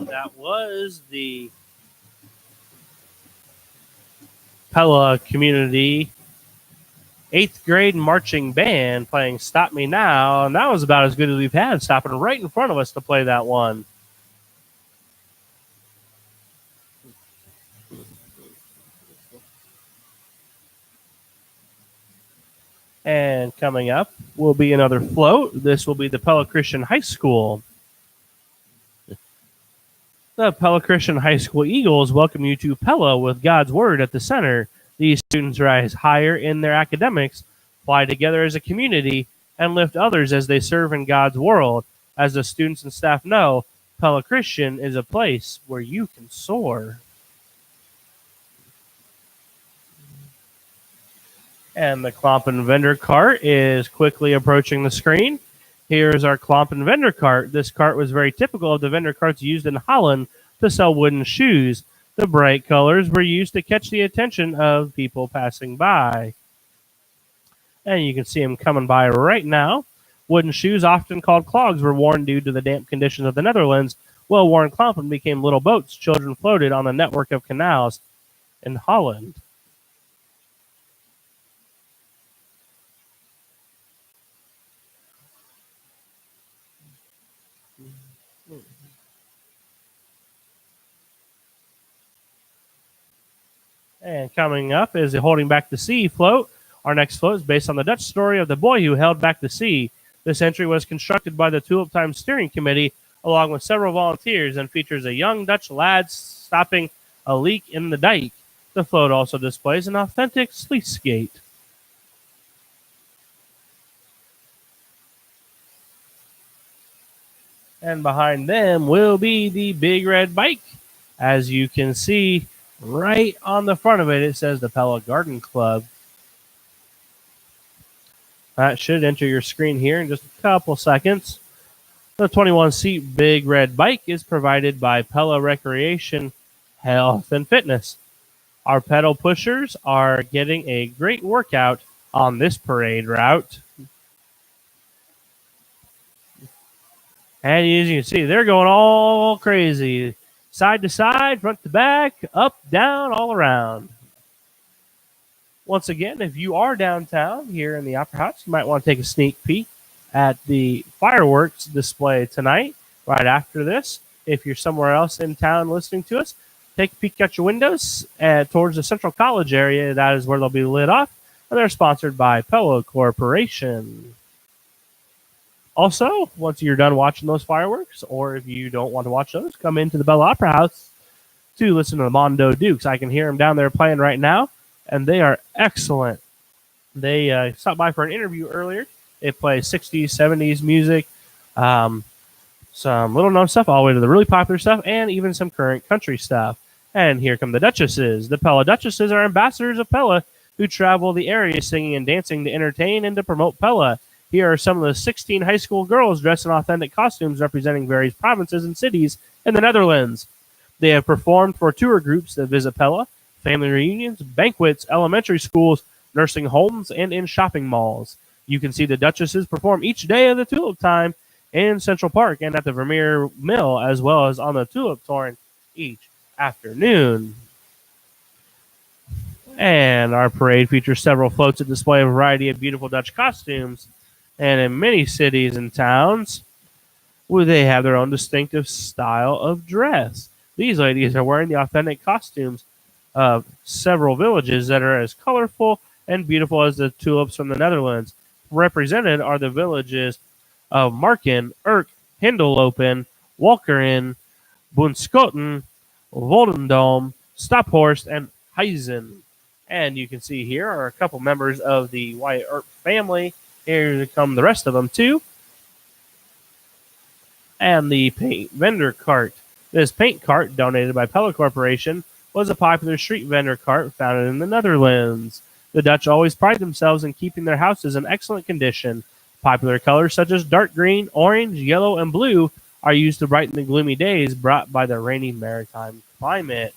That was the Pella Community 8th grade marching band playing Stop Me Now, and that was about as good as we've had, stopping right in front of us to play that one. And coming up will be another float. This will be the Pella Christian High School. The Pella Christian High School Eagles welcome you to Pella with God's Word at the center. These students rise higher in their academics, fly together as a community, and lift others as they serve in God's world. As the students and staff know, Pella Christian is a place where you can soar. And the Klompen vendor cart is quickly approaching the screen. Here's our Klompen vendor cart. This cart was very typical of the vendor carts used in Holland to sell wooden shoes. The bright colors were used to catch the attention of people passing by. And you can see them coming by right now. Wooden shoes, often called clogs, were worn due to the damp conditions of the Netherlands. Well-worn Klompen became little boats children floated on the network of canals in Holland. And coming up is the Holding Back the Sea float. Our next float is based on the Dutch story of the boy who held back the sea. This entry was constructed by the Tulip Time Steering Committee along with several volunteers and features a young Dutch lad stopping a leak in the dike. The float also displays an authentic sluice skate. And behind them will be the big red bike. As you can see, right on the front of it, it says the Pella Garden Club. That should enter your screen here in just a couple seconds. The 21-seat big red bike is provided by Pella Recreation, Health, and Fitness. Our pedal pushers are getting a great workout on this parade route. And as you can see, they're going all crazy. Side to side, front to back, up, down, all around. Once again, if you are downtown here in the Opera House, you might want to take a sneak peek at the fireworks display tonight, right after this. If you're somewhere else in town listening to us, take a peek out your windows towards the Central College area. That is where they'll be lit off, and they're sponsored by Pella Corporation. Also, once you're done watching those fireworks, or if you don't want to watch those, come into the Bella Opera House to listen to the Mondo Dukes. I can hear them down there playing right now, and they are excellent. They stopped by for an interview earlier. They play 60s, 70s music, some little-known stuff, all the way to the really popular stuff, and even some current country stuff. And here come the Duchesses. The Pella Duchesses are ambassadors of Pella who travel the area singing and dancing to entertain and to promote Pella. Here are some of the 16 high school girls dressed in authentic costumes representing various provinces and cities in the Netherlands. They have performed for tour groups that visit Pella, family reunions, banquets, elementary schools, nursing homes, and in shopping malls. You can see the Duchesses perform each day of the Tulip Time in Central Park and at the Vermeer Mill, as well as on the Tulip Torrent each afternoon. And our parade features several floats that display a variety of beautiful Dutch costumes. And in many cities and towns, where they have their own distinctive style of dress. These ladies are wearing the authentic costumes of several villages that are as colorful and beautiful as the tulips from the Netherlands. Represented are the villages of Marken, Urk, Hindelopen, Walkeren, Boonschoten, Volendam, Staphorst, and Huizen. And you can see here are a couple members of the Wyatt Earp family. Here come the rest of them too. And the paint vendor cart. This paint cart, donated by Pella Corporation, was a popular street vendor cart founded in the Netherlands. The Dutch always pride themselves in keeping their houses in excellent condition. Popular colors such as dark green, orange, yellow, and blue are used to brighten the gloomy days brought by the rainy maritime climate.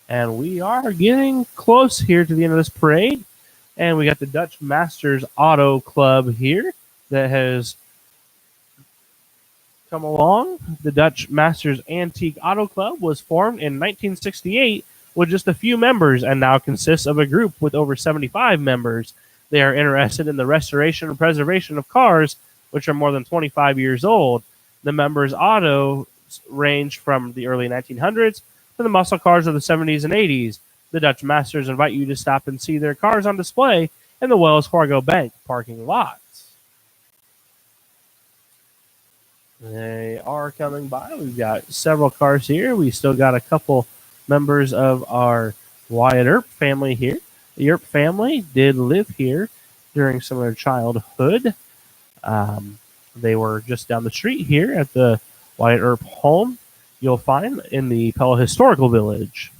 And we are getting close here to the end of this parade. And we got the Dutch Masters Auto Club here that has come along. The Dutch Masters Antique Auto Club was formed in 1968 with just a few members and now consists of a group with over 75 members. They are interested in the restoration and preservation of cars which are more than 25 years old. The members' autos range from the early 1900s to the muscle cars of the 70s and 80s. The Dutch Masters invite you to stop and see their cars on display in the Wells Fargo Bank parking lot. They are coming by. We've got several cars here. We still got a couple members of our Wyatt Earp family here. The Earp family did live here during some of their childhood. They were just down the street here at the Wyatt Earp home you'll find in the Pella Historical Village.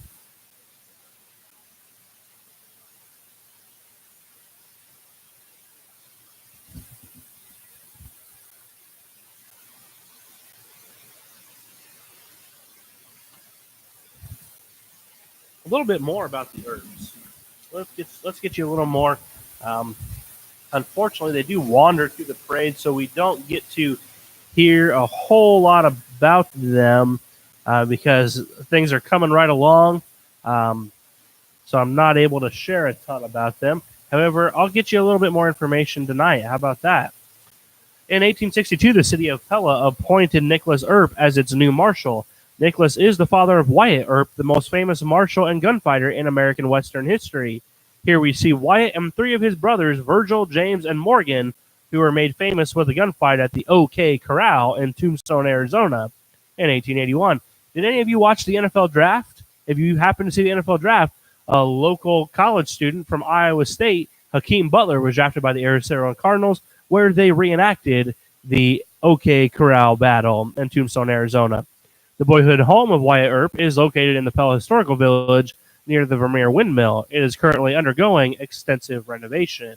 A little bit more about the Earps. Let's get you a little more. Unfortunately, they do wander through the parade, so we don't get to hear a whole lot about them because things are coming right along. So I'm not able to share a ton about them. However, I'll get you a little bit more information tonight. How about that? In 1862, the city of Pella appointed Nicholas Earp as its new marshal. Nicholas is the father of Wyatt Earp, the most famous marshal and gunfighter in American Western history. Here we see Wyatt and three of his brothers, Virgil, James, and Morgan, who were made famous with a gunfight at the OK Corral in Tombstone, Arizona in 1881. Did any of you watch the NFL draft? If you happen to see the NFL draft, a local college student from Iowa State, Hakeem Butler, was drafted by the Arizona Cardinals, where they reenacted the OK Corral battle in Tombstone, Arizona. The boyhood home of Wyatt Earp is located in the Pella Historical Village near the Vermeer Windmill. It is currently undergoing extensive renovation.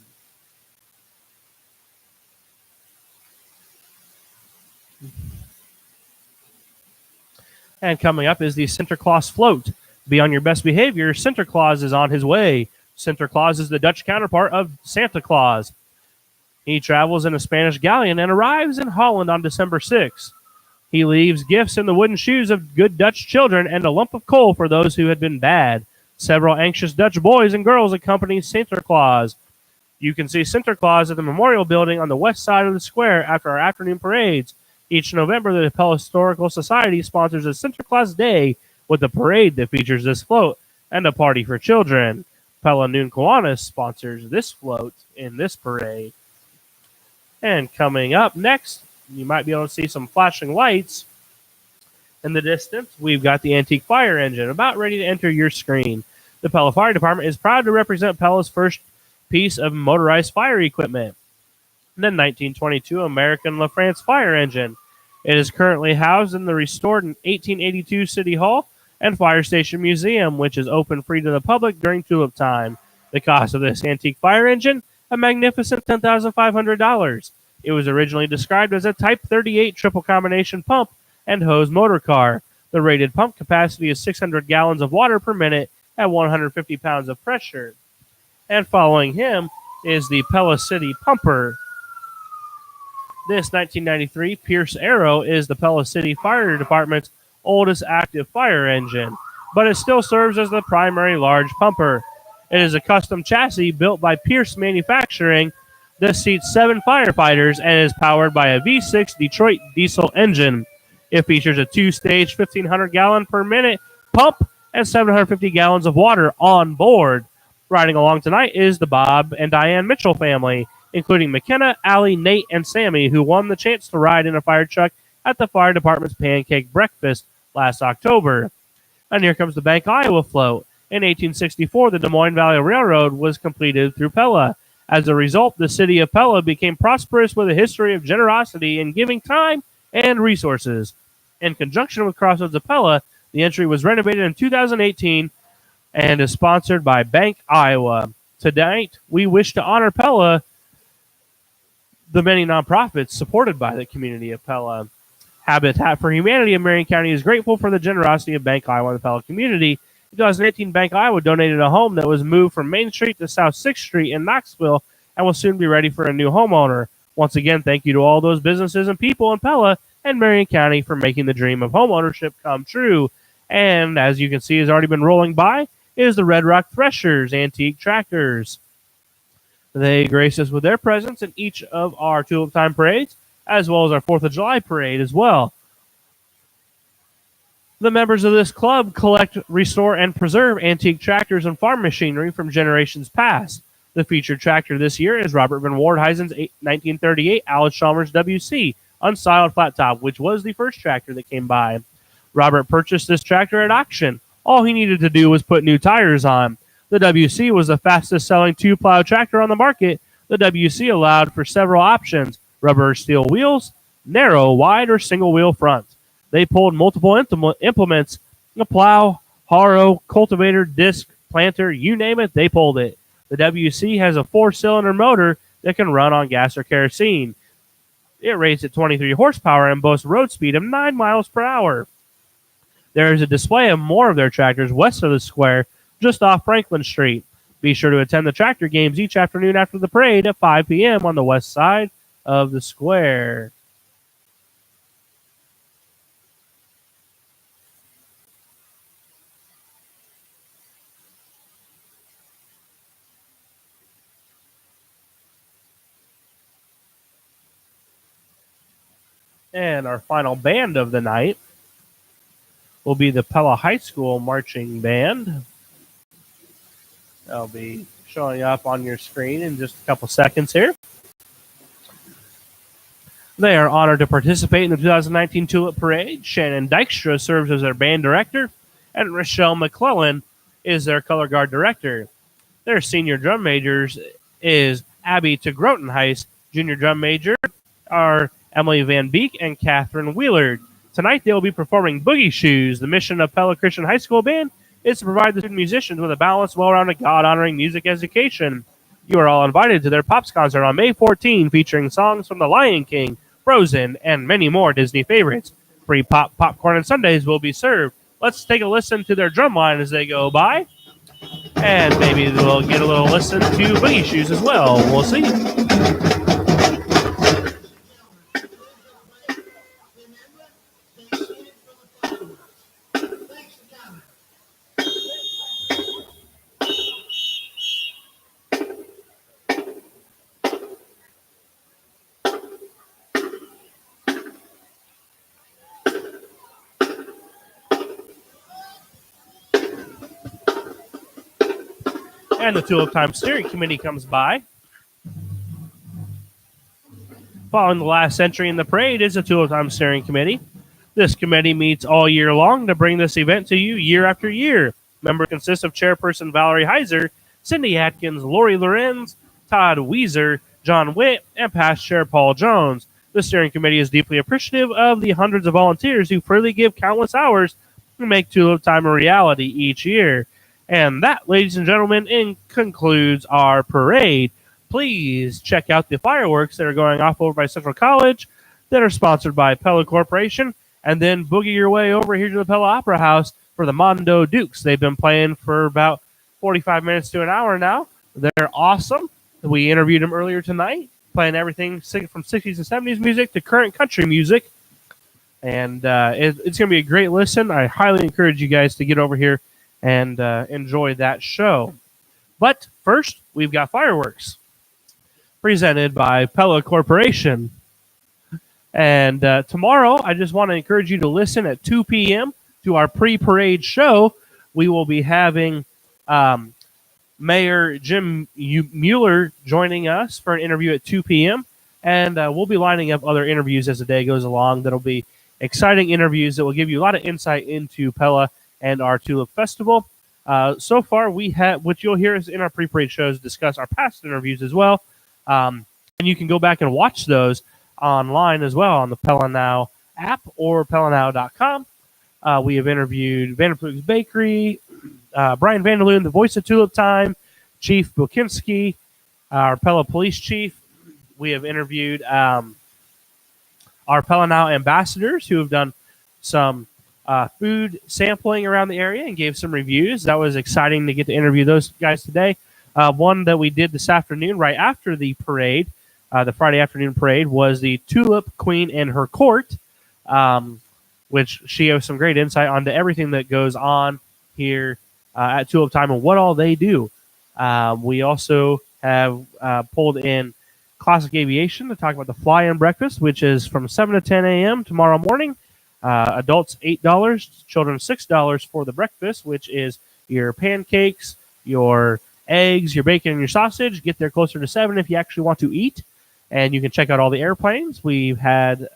And coming up is the Sinterklaas float. Be on your best behavior. Sinterklaas is on his way. Sinterklaas is the Dutch counterpart of Santa Claus. He travels in a Spanish galleon and arrives in Holland on December 6th. He leaves gifts in the wooden shoes of good Dutch children and a lump of coal for those who had been bad. Several anxious Dutch boys and girls accompany Sinterklaas. You can see Sinterklaas at the Memorial Building on the west side of the square after our afternoon parades. Each November, the Pella Historical Society sponsors a Sinterklaas Day with a parade that features this float and a party for children. Pella Noon Kiwanis sponsors this float in this parade. And coming up next, you might be able to see some flashing lights in the distance. We've got the antique fire engine about ready to enter your screen. The Pella Fire Department is proud to represent Pella's first piece of motorized fire equipment, the 1922 American LaFrance fire engine. It is currently housed in the restored 1882 City Hall and Fire Station Museum, which is open free to the public during Tulip Time. The cost of this antique fire engine, a magnificent $10,500. It was originally described as a Type 38 triple combination pump and hose motor car. The rated pump capacity is 600 gallons of water per minute at 150 pounds of pressure. And following him is the Pella City Pumper. This 1993 Pierce Arrow is the Pella City Fire Department's oldest active fire engine, but it still serves as the primary large pumper. It is a custom chassis built by Pierce Manufacturing. This seats 7 firefighters and is powered by a V6 Detroit diesel engine. It features a 2-stage 1,500 gallon per minute pump and 750 gallons of water on board. Riding along tonight is the Bob and Diane Mitchell family, including McKenna, Allie, Nate, and Sammy, who won the chance to ride in a fire truck at the fire department's pancake breakfast last October. And here comes the Bank Iowa float. In 1864, the Des Moines Valley Railroad was completed through Pella. As a result, the city of Pella became prosperous with a history of generosity in giving time and resources. In conjunction with Crossroads of Pella, the entry was renovated in 2018 and is sponsored by Bank Iowa. Tonight, we wish to honor Pella, the many nonprofits supported by the community of Pella. Habitat for Humanity of Marion County is grateful for the generosity of Bank Iowa and the Pella community. In 2018, Bank Iowa donated a home that was moved from Main Street to South 6th Street in Knoxville and will soon be ready for a new homeowner. Once again, thank you to all those businesses and people in Pella and Marion County for making the dream of homeownership come true. And as you can see, has already been rolling by, is the Red Rock Threshers Antique Tractors. They grace us with their presence in each of our Tulip Time parades, as well as our 4th of July parade as well. The members of this club collect, restore, and preserve antique tractors and farm machinery from generations past. The featured tractor this year is Robert Van Wardhuizen's 1938 Alice Chalmers WC, unstyled flat top, which was the first tractor that came by. Robert purchased this tractor at auction. All he needed to do was put new tires on. The WC was the fastest-selling 2-plow tractor on the market. The WC allowed for several options: rubber or steel wheels, narrow, wide, or single-wheel front. They pulled multiple implements: a plow, harrow, cultivator, disc, planter, you name it, they pulled it. The WC has a 4-cylinder motor that can run on gas or kerosene. It rates at 23 horsepower and boasts road speed of 9 miles per hour. There is a display of more of their tractors west of the square, just off Franklin Street. Be sure to attend the tractor games each afternoon after the parade at 5 p.m. on the west side of the square. And our final band of the night will be the Pella High School Marching Band. They'll be showing up on your screen in just a couple seconds here. They are honored to participate in the 2019 Tulip Parade. Shannon Dykstra serves as their band director, and Rochelle McClellan is their color guard director. Their senior drum majors is Abby Tegrotenheis. Junior drum major are Emily Van Beek and Catherine Wheeler. Tonight they will be performing Boogie Shoes. The mission of Pella Christian High School Band is to provide the student musicians with a balanced, well-rounded, God-honoring music education. You are all invited to their Pops concert on May 14, featuring songs from The Lion King, Frozen, and many more Disney favorites. Free popcorn and sundaes will be served. Let's take a listen to their drum line as they go by, and maybe we'll get a little listen to Boogie Shoes as well. We'll see. And the Tulip Time Steering Committee comes by. Following the last entry in the parade is the Tulip Time Steering Committee. This committee meets all year long to bring this event to you year after year. Members consist of Chairperson Valerie Heiser, Cindy Atkins, Lori Lorenz, Todd Weiser, John Witt, and past Chair Paul Jones. The steering committee is deeply appreciative of the hundreds of volunteers who freely give countless hours to make Tulip Time a reality each year. And that, ladies and gentlemen, concludes our parade. Please check out the fireworks that are going off over by Central College that are sponsored by Pella Corporation, and then boogie your way over here to the Pella Opera House for the Mondo Dukes. They've been playing for about 45 minutes to an hour now. They're awesome, We interviewed him earlier tonight, playing everything from 60s and 70s music to current country music. And it's going to be a great listen. I highly encourage you guys to get over here and enjoy that show. But first, we've got fireworks presented by Pella Corporation. And tomorrow, I just want to encourage you to listen at 2 p.m. to our pre-parade show. We will be having Mayor Jim Mueller joining us for an interview at 2 p.m. And we'll be lining up other interviews as the day goes along. That'll be exciting interviews that will give you a lot of insight into Pella and our Tulip Festival. So far, we have what you'll hear is in our pre-parade shows discuss our past interviews as well. And you can go back and watch those online as well on the Pella Now app or PellaNow.com. We have interviewed Vanderplug's Bakery, Brian Vanderloon, the voice of Tulip Time, Chief Bukinski, our Pella Police Chief. We have interviewed our Pella Now ambassadors who have done some food sampling around the area and gave some reviews. That was exciting to get to interview those guys today. One that we did this afternoon right after the parade, the Friday afternoon parade, was the Tulip Queen and her court, which she has some great insight onto everything that goes on here at Tulip Time and what all they do. We also have pulled in Classic Aviation to talk about the fly-in breakfast, which is from 7 to 10 a.m. tomorrow morning. Adults $8, children $6 for the breakfast, which is your pancakes, your eggs, your bacon, and your sausage. Get there closer to 7 if you actually want to eat. And you can check out all the airplanes. We've had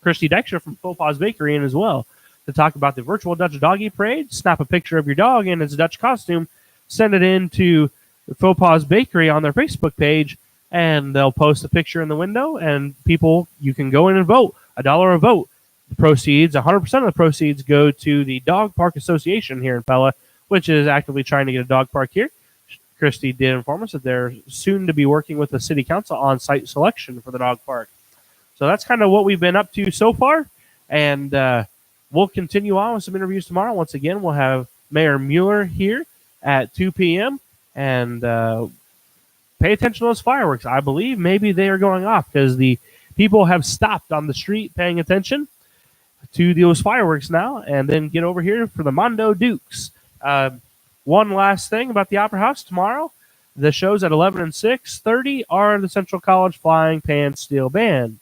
Christy Dexter from Faux Pas Bakery in as well to talk about the virtual Dutch Doggy Parade. Snap a picture of your dog in its Dutch costume, send it in to Faux Pas Bakery on their Facebook page, and they'll post a picture in the window, and people, you can go in and vote. $1 a vote. The proceeds, 100% of the proceeds go to the Dog Park Association here in Pella, which is actively trying to get a dog park here. Christy did inform us that they're soon to be working with the city council on site selection for the dog park. So that's kind of what we've been up to so far, and we'll continue on with some interviews tomorrow. Once again, we'll have Mayor Mueller here at 2 p.m., and pay attention to those fireworks. I believe maybe they are going off because the people have stopped on the street paying attention to those fireworks now, and then get over here for the Mondo Dukes. One last thing about the Opera House tomorrow. The shows at 11 and 6:30 are the Central College Flying Pan Steel Band.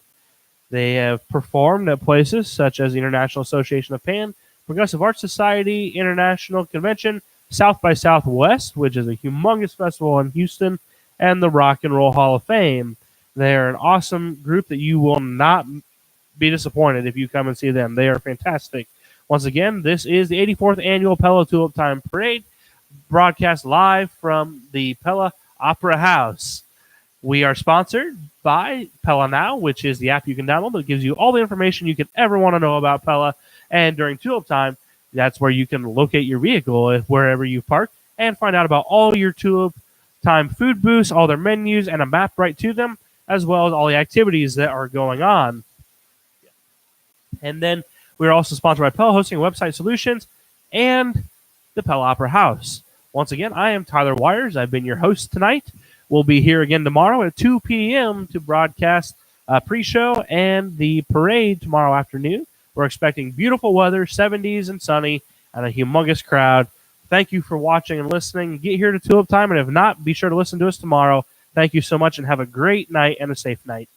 They have performed at places such as the International Association of Pan, Progressive Arts Society, International Convention, South by Southwest, which is a humongous festival in Houston, and the Rock and Roll Hall of Fame. They're an awesome group that you will not be disappointed if you come and see them. They are fantastic. Once again, this is the 84th Annual Pella Tulip Time Parade, broadcast live from the Pella Opera House. We are sponsored by Pella Now, which is the app you can download that gives you all the information you could ever want to know about Pella. And during Tulip Time, that's where you can locate your vehicle wherever you park and find out about all your Tulip Time food booths, all their menus, and a map right to them, as well as all the activities that are going on. And then we're also sponsored by Pella Hosting Website Solutions and the Pella Opera House. Once again, I am Tyler Wires. I've been your host tonight. We'll be here again tomorrow at 2 p.m. to broadcast a pre-show and the parade tomorrow afternoon. We're expecting beautiful weather, 70s and sunny, and a humongous crowd. Thank you for watching and listening. Get here to Tulip Time, and if not, be sure to listen to us tomorrow. Thank you so much, and have a great night and a safe night.